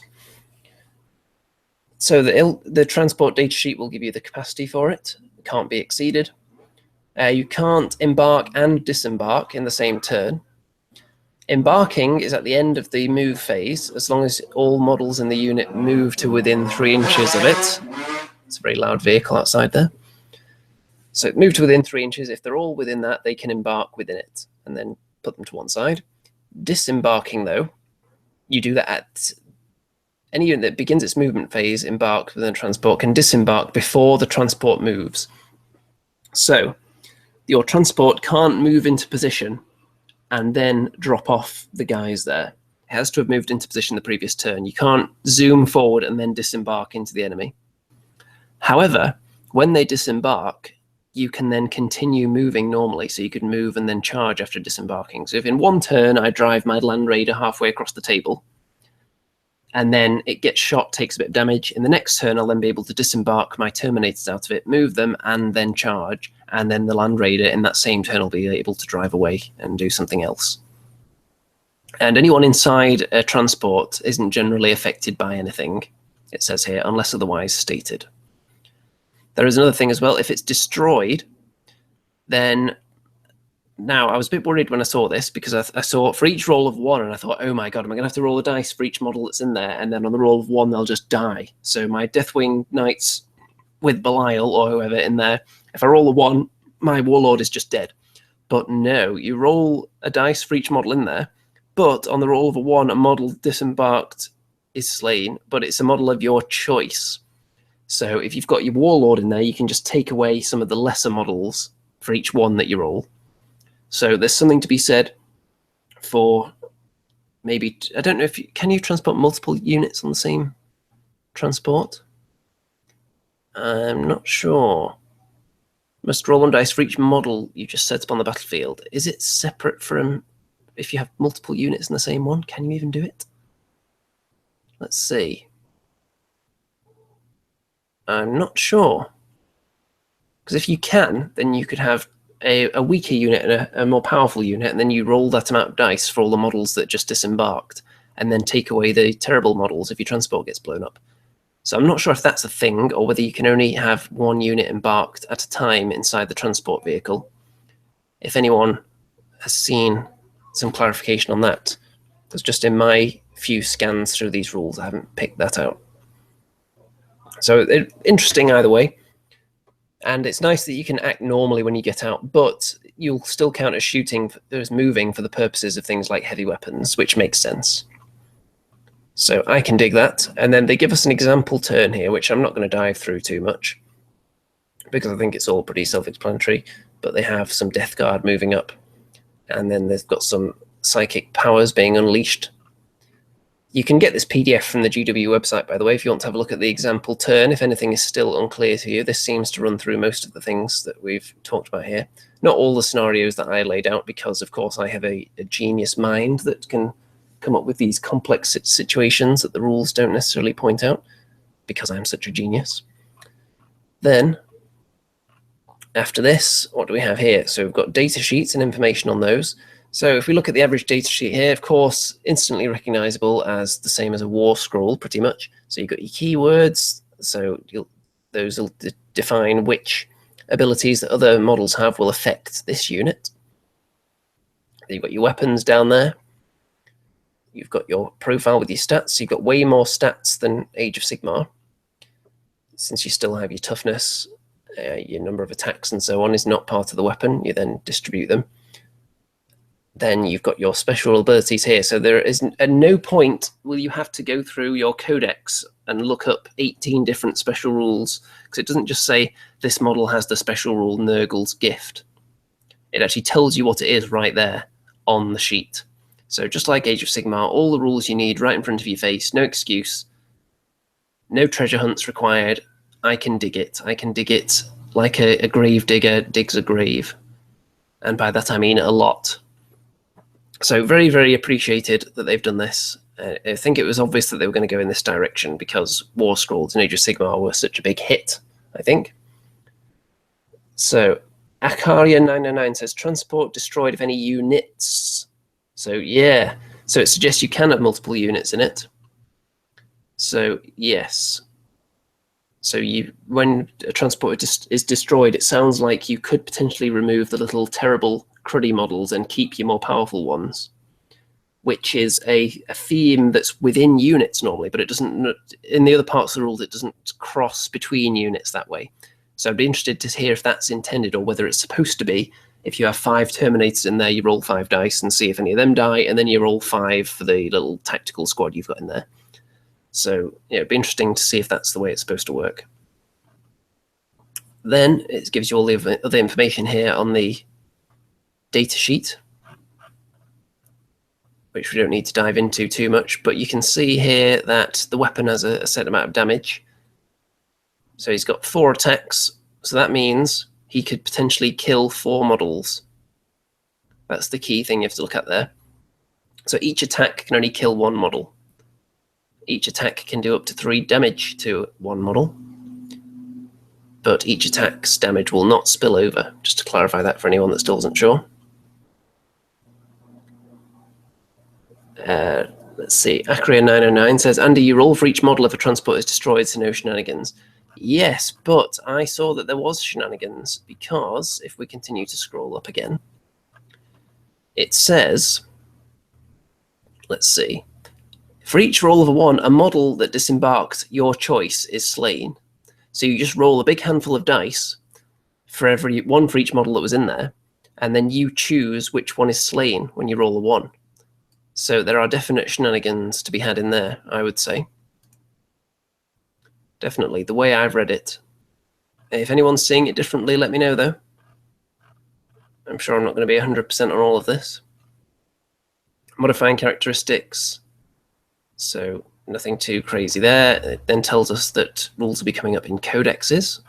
So the transport datasheet will give you the capacity for it. It can't be exceeded. You can't embark and disembark in the same turn. Embarking is at the end of the move phase, as long as all models in the unit move to within 3 inches of it. It's a very loud vehicle outside there. So move to within 3 inches. If they're all within that, they can embark within it and then put them to one side. Disembarking, though, you do that at any unit that begins its movement phase, embarked within a transport, can disembark before the transport moves. So your transport can't move into position and then drop off the guys there. It has to have moved into position the previous turn. You can't zoom forward and then disembark into the enemy. However, when they disembark, you can then continue moving normally. So you could move and then charge after disembarking. So if in one turn I drive my Land Raider halfway across the table, and then it gets shot, takes a bit of damage, in the next turn I'll then be able to disembark my Terminators out of it, move them, and then charge. And then the Land Raider in that same turn will be able to drive away and do something else. And anyone inside a transport isn't generally affected by anything, it says here, unless otherwise stated. There is another thing as well. If it's destroyed, then... Now, I was a bit worried when I saw this, because I saw for each roll of 1, and I thought, oh my god, am I going to have to roll a dice for each model that's in there? And then on the roll of 1, they'll just die. So my Deathwing Knights with Belial or whoever in there, if I roll a 1, my Warlord is just dead. But no, you roll a dice for each model in there, but on the roll of a 1, a model disembarked is slain, but it's a model of your choice. So if you've got your Warlord in there, you can just take away some of the lesser models for each 1 that you roll. So there's something to be said for maybe, I don't know if can you transport multiple units on the same transport? I'm not sure. Must roll 1 dice for each model you just set up on the battlefield. Is it separate from if you have multiple units in the same one? Can you even do it? Let's see. I'm not sure. Because if you can, then you could have a weaker unit and a more powerful unit, and then you roll that amount of dice for all the models that just disembarked, and then take away the terrible models if your transport gets blown up. So I'm not sure if that's a thing, or whether you can only have 1 unit embarked at a time inside the transport vehicle. If anyone has seen some clarification on that, because just in my few scans through these rules, I haven't picked that out. So interesting either way. And it's nice that you can act normally when you get out, but you'll still count as shooting as moving for the purposes of things like heavy weapons, which makes sense. So I can dig that. And then they give us an example turn here, which I'm not going to dive through too much, because I think it's all pretty self-explanatory. But they have some Death Guard moving up, and then they've got some psychic powers being unleashed. You can get this PDF from the GW website, by the way, if you want to have a look at the example turn. If anything is still unclear to you, this seems to run through most of the things that we've talked about here. Not all the scenarios that I laid out, because, of course, I have a genius mind that can come up with these complex situations that the rules don't necessarily point out, because I'm such a genius. Then, after this, what do we have here? So we've got data sheets and information on those. So if we look at the average data sheet here, of course, instantly recognizable as the same as a war scroll, pretty much. So you've got your keywords, so those will define which abilities that other models have will affect this unit. You've got your weapons down there. You've got your profile with your stats. You've got way more stats than Age of Sigmar, since you still have your toughness, your number of attacks and so on is not part of the weapon. You then distribute them. Then you've got your special abilities here. So there is at no point will you have to go through your codex and look up 18 different special rules, because it doesn't just say this model has the special rule Nurgle's Gift. It actually tells you what it is right there on the sheet. So just like Age of Sigmar, all the rules you need right in front of your face, no excuse, no treasure hunts required. I can dig it. I can dig it like a grave digger digs a grave. And by that I mean a lot. So very, very appreciated that they've done this. I think it was obvious that they were going to go in this direction because War Scrolls and Age of Sigmar were such a big hit, I think. So Akaria999 says, transport destroyed if any units. So yeah, so it suggests you can have multiple units in it. So yes. So when a transport is destroyed, it sounds like you could potentially remove the little terrible cruddy models and keep your more powerful ones, which is a theme that's within units normally, but it doesn't, in the other parts of the rules, it doesn't cross between units that way. So I'd be interested to hear if that's intended or whether it's supposed to be. If you have 5 Terminators in there, you roll 5 dice and see if any of them die, and then you roll 5 for the little tactical squad you've got in there. So yeah, it'd be interesting to see if that's the way it's supposed to work. Then it gives you all the other information here on the data sheet, which we don't need to dive into too much, but you can see here that the weapon has a set amount of damage. So he's got 4 attacks, so that means he could potentially kill 4 models. That's the key thing you have to look at there. So each attack can only kill 1 model. Each attack can do up to 3 damage to 1 model, but each attack's damage will not spill over, just to clarify that for anyone that still isn't sure. Let's see, Acria909 says, Andy, you roll for each model if a transport is destroyed, so no shenanigans. Yes, but I saw that there was shenanigans, because if we continue to scroll up again, it says, let's see, for each roll of a 1, a model that disembarks your choice is slain. So you just roll a big handful of dice for every one for each model that was in there, and then you choose which one is slain when you roll a 1. So there are definite shenanigans to be had in there, I would say. Definitely, the way I've read it. If anyone's seeing it differently, let me know, though. I'm sure I'm not going to be 100% on all of this. Modifying characteristics. So nothing too crazy there. It then tells us that rules will be coming up in codexes,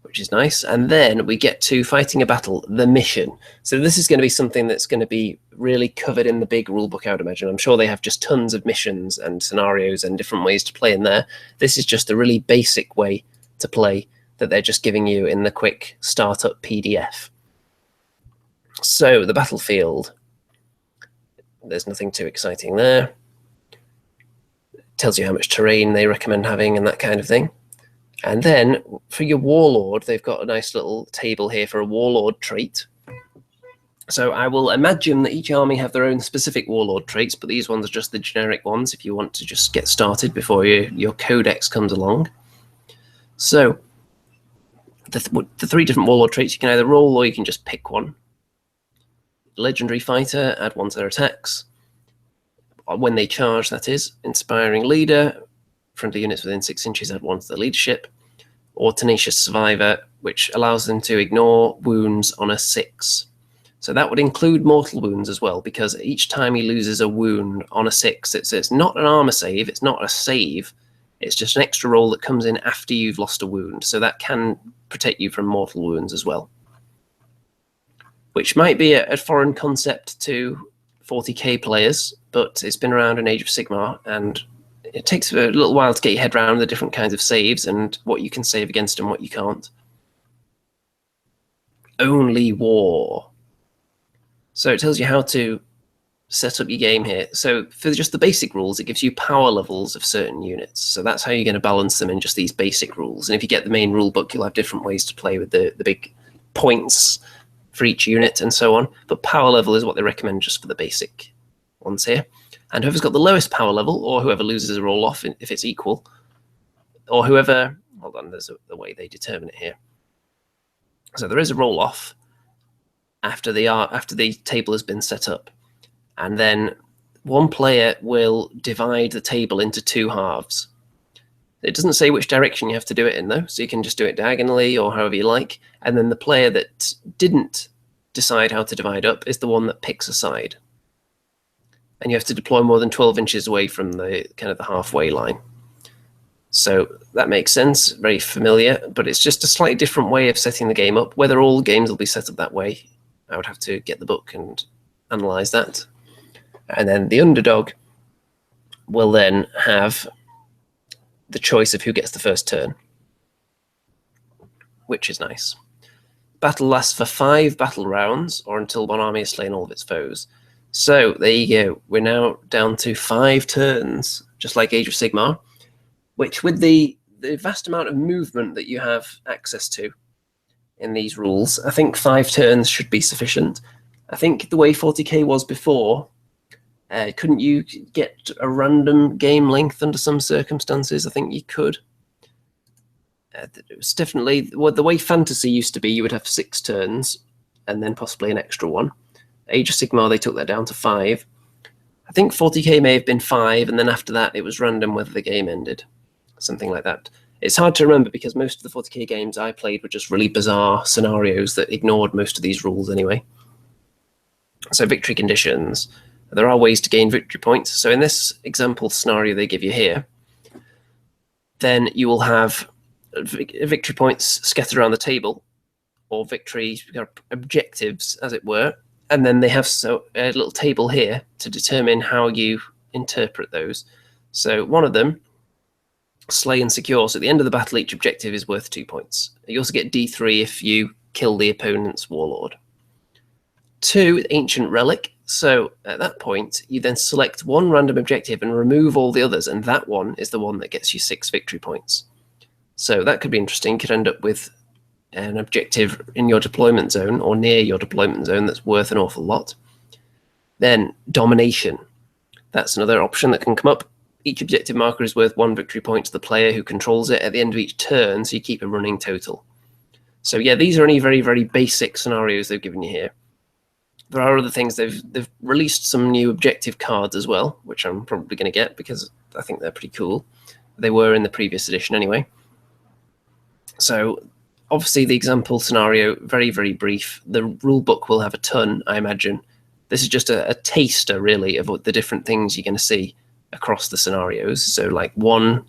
which is nice. And then we get to fighting a battle, the mission. So this is going to be something that's going to be really covered in the big rulebook, I would imagine. I'm sure they have just tons of missions and scenarios and different ways to play in there. This is just a really basic way to play that they're just giving you in the quick startup PDF. So the battlefield, there's nothing too exciting there. It tells you how much terrain they recommend having and that kind of thing. And then for your warlord, they've got a nice little table here for a warlord trait. So I will imagine that each army have their own specific warlord traits, but these ones are just the generic ones if you want to just get started before your codex comes along. So the 3 different warlord traits, you can either roll or you can just pick one. Legendary fighter, add 1 to their attacks. When they charge, that is. Inspiring leader, friendly units within 6 inches add 1 to their leadership. Or tenacious survivor, which allows them to ignore wounds on a 6. So that would include mortal wounds as well, because each time he loses a wound on a 6, it's not an armor save, it's not a save, it's just an extra roll that comes in after you've lost a wound. So that can protect you from mortal wounds as well, which might be a foreign concept to 40k players, but it's been around in Age of Sigmar, and it takes a little while to get your head around the different kinds of saves and what you can save against and what you can't. Only war. So it tells you how to set up your game here. So for just the basic rules, it gives you power levels of certain units. So that's how you're going to balance them in just these basic rules. And if you get the main rule book, you'll have different ways to play with the big points for each unit and so on. But power level is what they recommend just for the basic ones here. And whoever's got the lowest power level, or whoever loses a roll off if it's equal, or whoever, hold on, there's the way they determine it here. So there is a roll off after the table has been set up, and then one player will divide the table into 2 halves. It doesn't say which direction you have to do it in, though, so you can just do it diagonally or however you like, and then the player that didn't decide how to divide up is the one that picks a side. And you have to deploy more than 12 inches away from the kind of the halfway line. So that makes sense, very familiar, but it's just a slightly different way of setting the game up. Whether all games will be set up that way, I would have to get the book and analyze that. And then the underdog will then have the choice of who gets the first turn, which is nice. Battle lasts for 5 battle rounds, or until one army has slain all of its foes. So there you go. We're now down to 5 turns, just like Age of Sigmar, which with the vast amount of movement that you have access to in these rules, I think 5 turns should be sufficient. I think the way 40k was before, couldn't you get a random game length under some circumstances? I think you could. It was definitely the way fantasy used to be. You would have 6 turns and then possibly an extra one. Age of Sigmar, they took that down to 5. I think 40k may have been 5, and then after that it was random whether the game ended, something like that. It's hard to remember because most of the 40k games I played were just really bizarre scenarios that ignored most of these rules anyway. So victory conditions. There are ways to gain victory points. So in this example scenario they give you here, then you will have victory points scattered around the table, or victory objectives, as it were, and then they have a little table here to determine how you interpret those. So one of them, slay and secure. So at the end of the battle, each objective is worth 2 points. You also get D3 if you kill the opponent's warlord. 2, ancient relic. So at that point, you then select one random objective and remove all the others, and that one is the one that gets you 6 victory points. So that could be interesting. You could end up with an objective in your deployment zone or near your deployment zone that's worth an awful lot. Then domination. That's another option that can come up. Each objective marker is worth 1 victory point to the player who controls it at the end of each turn, so you keep a running total. So yeah, these are only very, very basic scenarios they've given you here. There are other things. They've released some new objective cards as well, which I'm probably going to get because I think they're pretty cool. They were in the previous edition anyway. So obviously the example scenario, very, very brief. The rule book will have a ton, I imagine. This is just a taster, really, of what the different things you're going to see across the scenarios. So like one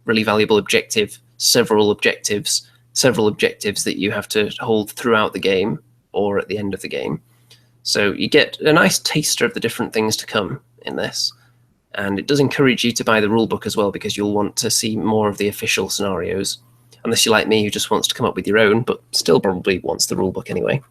really valuable objective, several objectives that you have to hold throughout the game or at the end of the game. So you get a nice taster of the different things to come in this. And it does encourage you to buy the rulebook as well, because you'll want to see more of the official scenarios. Unless you're like me, who just wants to come up with your own, but still probably wants the rulebook anyway.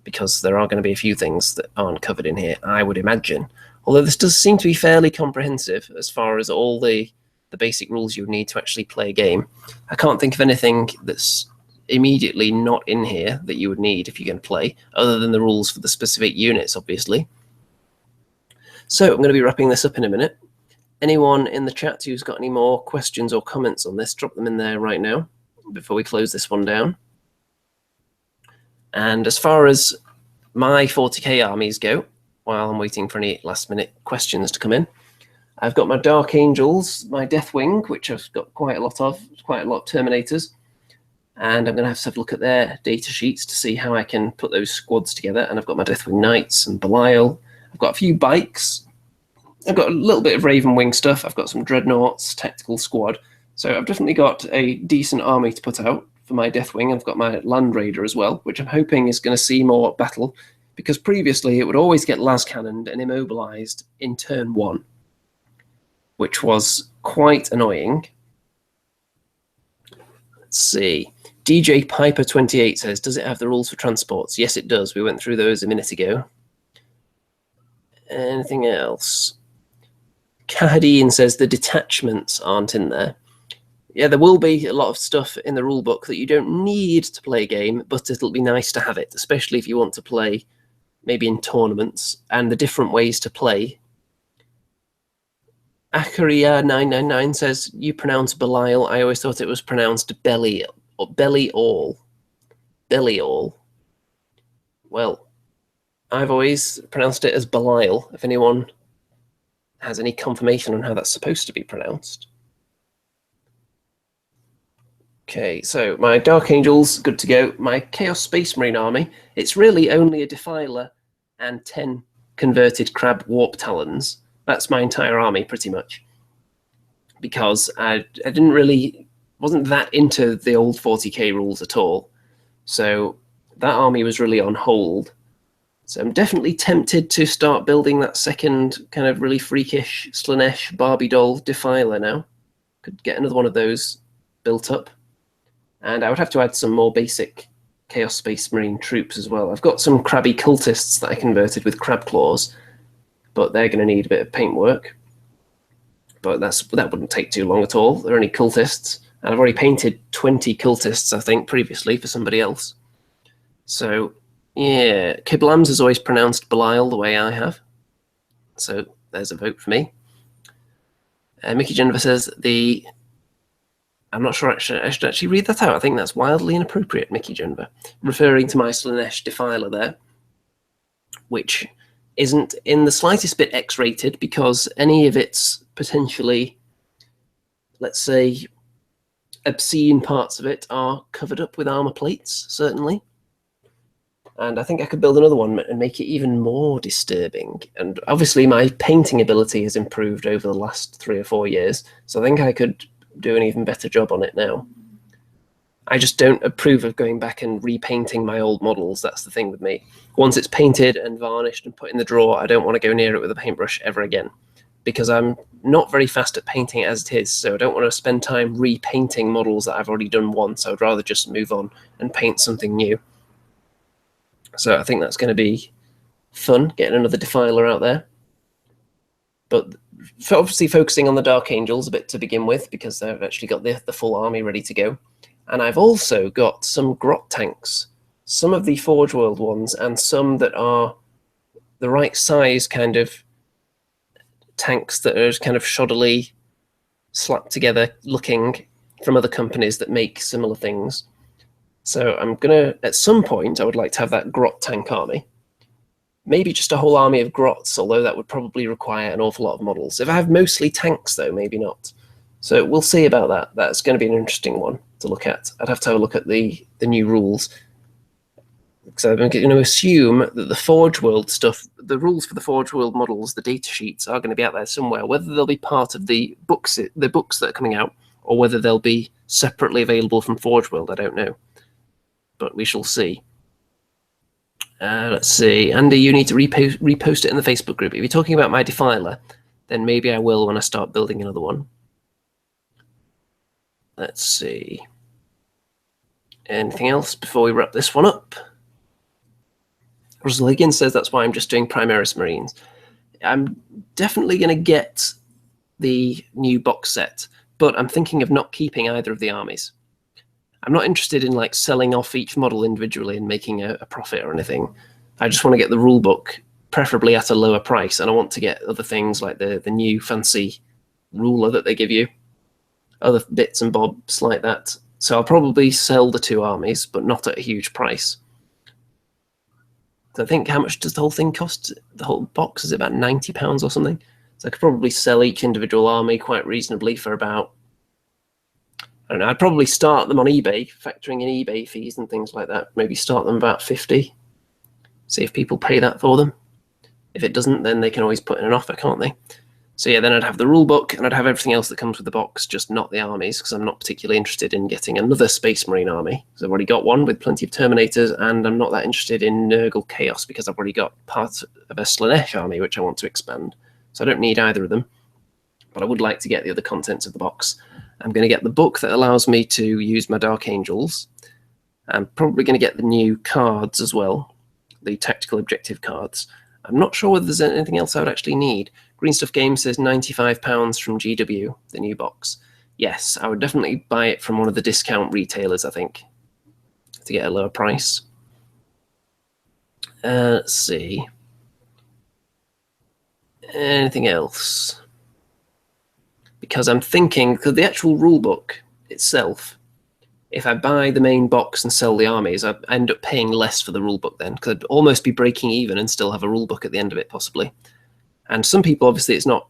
Because there are going to be a few things that aren't covered in here, I would imagine. Although this does seem to be fairly comprehensive as far as all the basic rules you would need to actually play a game. I can't think of anything that's immediately not in here that you would need if you're going to play, other than the rules for the specific units, obviously. So I'm going to be wrapping this up in a minute. Anyone in the chat who's got any more questions or comments on this, drop them in there right now before we close this one down. And as far as my 40k armies go, while I'm waiting for any last minute questions to come in, I've got my Dark Angels, my Deathwing, which I've got quite a lot of Terminators. And I'm going to have a look at their data sheets to see how I can put those squads together. And I've got my Deathwing Knights and Belial. I've got a few bikes. I've got a little bit of Ravenwing stuff. I've got some Dreadnoughts, Tactical Squad. So I've definitely got a decent army to put out for my Deathwing. I've got my Land Raider as well, which I'm hoping is going to see more battle, because previously it would always get las cannoned and immobilized in turn 1, which was quite annoying. Let's see. DJ Piper 28 says, does it have the rules for transports? Yes, it does. We went through those a minute ago. Anything else? Kahadeen says the detachments aren't in there. Yeah, there will be a lot of stuff in the rulebook that you don't need to play a game, but it'll be nice to have it, especially if you want to play maybe in tournaments, and the different ways to play. Akaria999 says, you pronounce Belial. I always thought it was pronounced Belly or Belly-all. Belly-all. Well, I've always pronounced it as Belial, if anyone has any confirmation on how that's supposed to be pronounced. Okay, so my Dark Angels, good to go. My Chaos Space Marine army, it's really only a Defiler and 10 converted Crab Warp Talons. That's my entire army, pretty much. Because I wasn't that into the old 40k rules at all. So that army was really on hold So I'm definitely tempted to start building that second kind of really freakish Slaanesh Barbie doll Defiler now. Could get another one of those built up. And I would have to add some more basic Chaos Space Marine troops as well. I've got some crabby cultists that I converted with crab claws, but they're going to need a bit of paintwork. But that wouldn't take too long at all. They're only cultists. And I've already painted 20 cultists, I think, previously for somebody else. So, yeah, Kiblams is always pronounced Belial the way I have. So there's a vote for me. Mickey Jennifer says I'm not sure I should actually read that out. I think that's wildly inappropriate, Mickey Jennifer, referring to my Slaanesh Defiler there, which isn't in the slightest bit X-rated because any of its potentially, let's say, obscene parts of it are covered up with armor plates, certainly. And I think I could build another one and make it even more disturbing. And obviously my painting ability has improved over the last 3 or 4 years, so I think I could do an even better job on it now. I just don't approve of going back and repainting my old models. That's the thing with me. Once it's painted and varnished and put in the drawer, I don't want to go near it with a paintbrush ever again, because I'm not very fast at painting as it is, so I don't want to spend time repainting models that I've already done once. I would rather just move on and paint something new. So I think that's going to be fun, getting another Defiler out there. But obviously focusing on the Dark Angels a bit to begin with, because they've actually got the full army ready to go. And I've also got some grot tanks, some of the Forge World ones, and some that are the right size kind of tanks that are kind of shoddily slapped together looking from other companies that make similar things. So I'm gonna, at some point, I would like to have that grot tank army. Maybe just a whole army of grots, although that would probably require an awful lot of models. If I have mostly tanks, though, maybe not. So we'll see about that. That's going to be an interesting one to look at. I'd have to have a look at the new rules. So I'm going to assume that the Forge World stuff, the rules for the Forge World models, the data sheets, are going to be out there somewhere. Whether they'll be part of the books that are coming out, or whether they'll be separately available from Forge World, I don't know. But we shall see. Let's see. Andy, you need to repost it in the Facebook group. If you're talking about my Defiler, then maybe I will when I start building another one. Let's see. Anything else before we wrap this one up? Russell Higgins says that's why I'm just doing Primaris Marines. I'm definitely going to get the new box set, but I'm thinking of not keeping either of the armies. I'm not interested in like selling off each model individually and making a profit or anything. I just want to get the rule book, preferably at a lower price, and I want to get other things like the new fancy ruler that they give you, other bits and bobs like that. So I'll probably sell the 2 armies, but not at a huge price. So I think, how much does the whole thing cost? The whole box is about £90 or something. So I could probably sell each individual army quite reasonably for about, I don't know, I'd probably start them on eBay, factoring in eBay fees and things like that. Maybe start them about 50. See if people pay that for them. If it doesn't, then they can always put in an offer, can't they? So yeah, then I'd have the rule book and I'd have everything else that comes with the box, just not the armies, because I'm not particularly interested in getting another Space Marine army. Because I've already got one with plenty of Terminators, and I'm not that interested in Nurgle Chaos because I've already got part of a Slaanesh army which I want to expand. So I don't need either of them, but I would like to get the other contents of the box. I'm going to get the book that allows me to use my Dark Angels. I'm probably going to get the new cards as well, the tactical objective cards. I'm not sure whether there's anything else I would actually need. Green Stuff Games says £95 from GW, the new box. Yes, I would definitely buy it from one of the discount retailers, I think, to get a lower price. Let's see. Anything else? Because I'm thinking, because the actual rule book itself, if I buy the main box and sell the armies, I end up paying less for the rule book then, because I'd almost be breaking even and still have a rule book at the end of it, possibly. And some people, obviously, it's not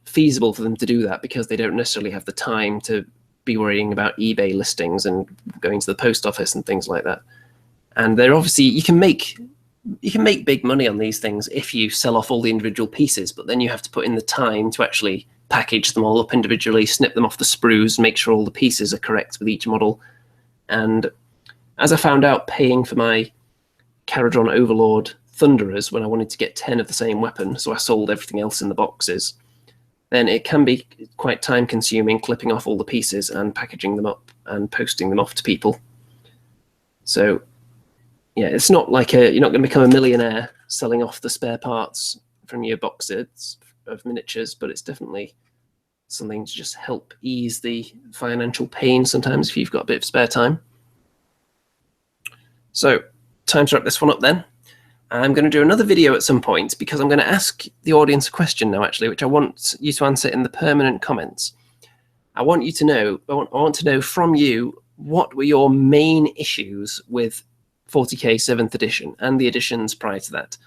feasible for them to do that because they don't necessarily have the time to be worrying about eBay listings and going to the post office and things like that. And they're obviously, you can make big money on these things if you sell off all the individual pieces, but then you have to put in the time to actually package them all up individually, snip them off the sprues, make sure all the pieces are correct with each model. And as I found out, paying for my Caradron Overlord Thunderers when I wanted to get 10 of the same weapon, so I sold everything else in the boxes, then it can be quite time consuming clipping off all the pieces and packaging them up and posting them off to people. So yeah, it's not like you're not going to become a millionaire selling off the spare parts from your boxes of miniatures, but it's definitely something to just help ease the financial pain sometimes if you've got a bit of spare time. So time to wrap this one up then. I'm going to do another video at some point because I'm going to ask the audience a question now, actually, which I want you to answer in the permanent comments. I want you to know, I want to know from you, what were your main issues with 40k 7th edition and the editions prior to that?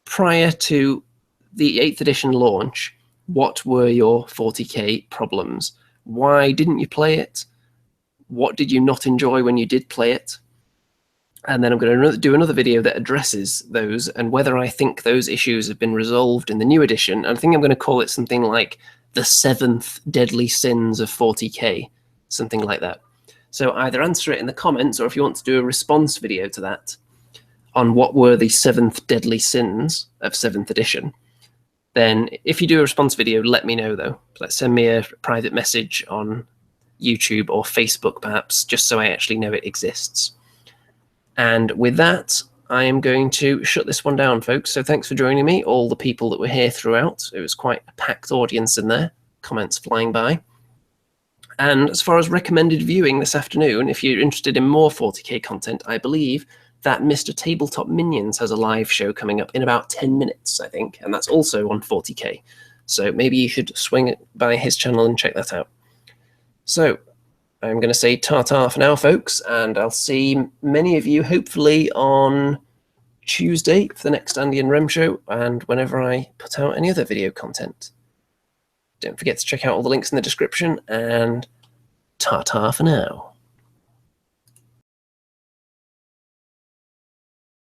Prior to the 8th edition launch, what were your 40k problems? Why didn't you play it? What did you not enjoy when you did play it? And then I'm going to do another video that addresses those and whether I think those issues have been resolved in the new edition. I think I'm going to call it something like the 7th deadly sins of 40k, something like that. So either answer it in the comments, or if you want to do a response video to that on what were the 7th deadly sins of 7th edition, then if you do a response video, let me know though. Let's send me a private message on YouTube or Facebook perhaps, just so I actually know it exists. And with that, I am going to shut this one down, folks. So thanks for joining me, all the people that were here throughout. It was quite a packed audience in there, comments flying by. And as far as recommended viewing this afternoon, if you're interested in more 40k content, I believe that Mr. Tabletop Minions has a live show coming up in about 10 minutes, I think, and that's also on 40k. So maybe you should swing by his channel and check that out. So I'm going to say ta-ta for now, folks, and I'll see many of you hopefully on Tuesday for the next Andy and Rem show, and whenever I put out any other video content. Don't forget to check out all the links in the description, and ta-ta for now.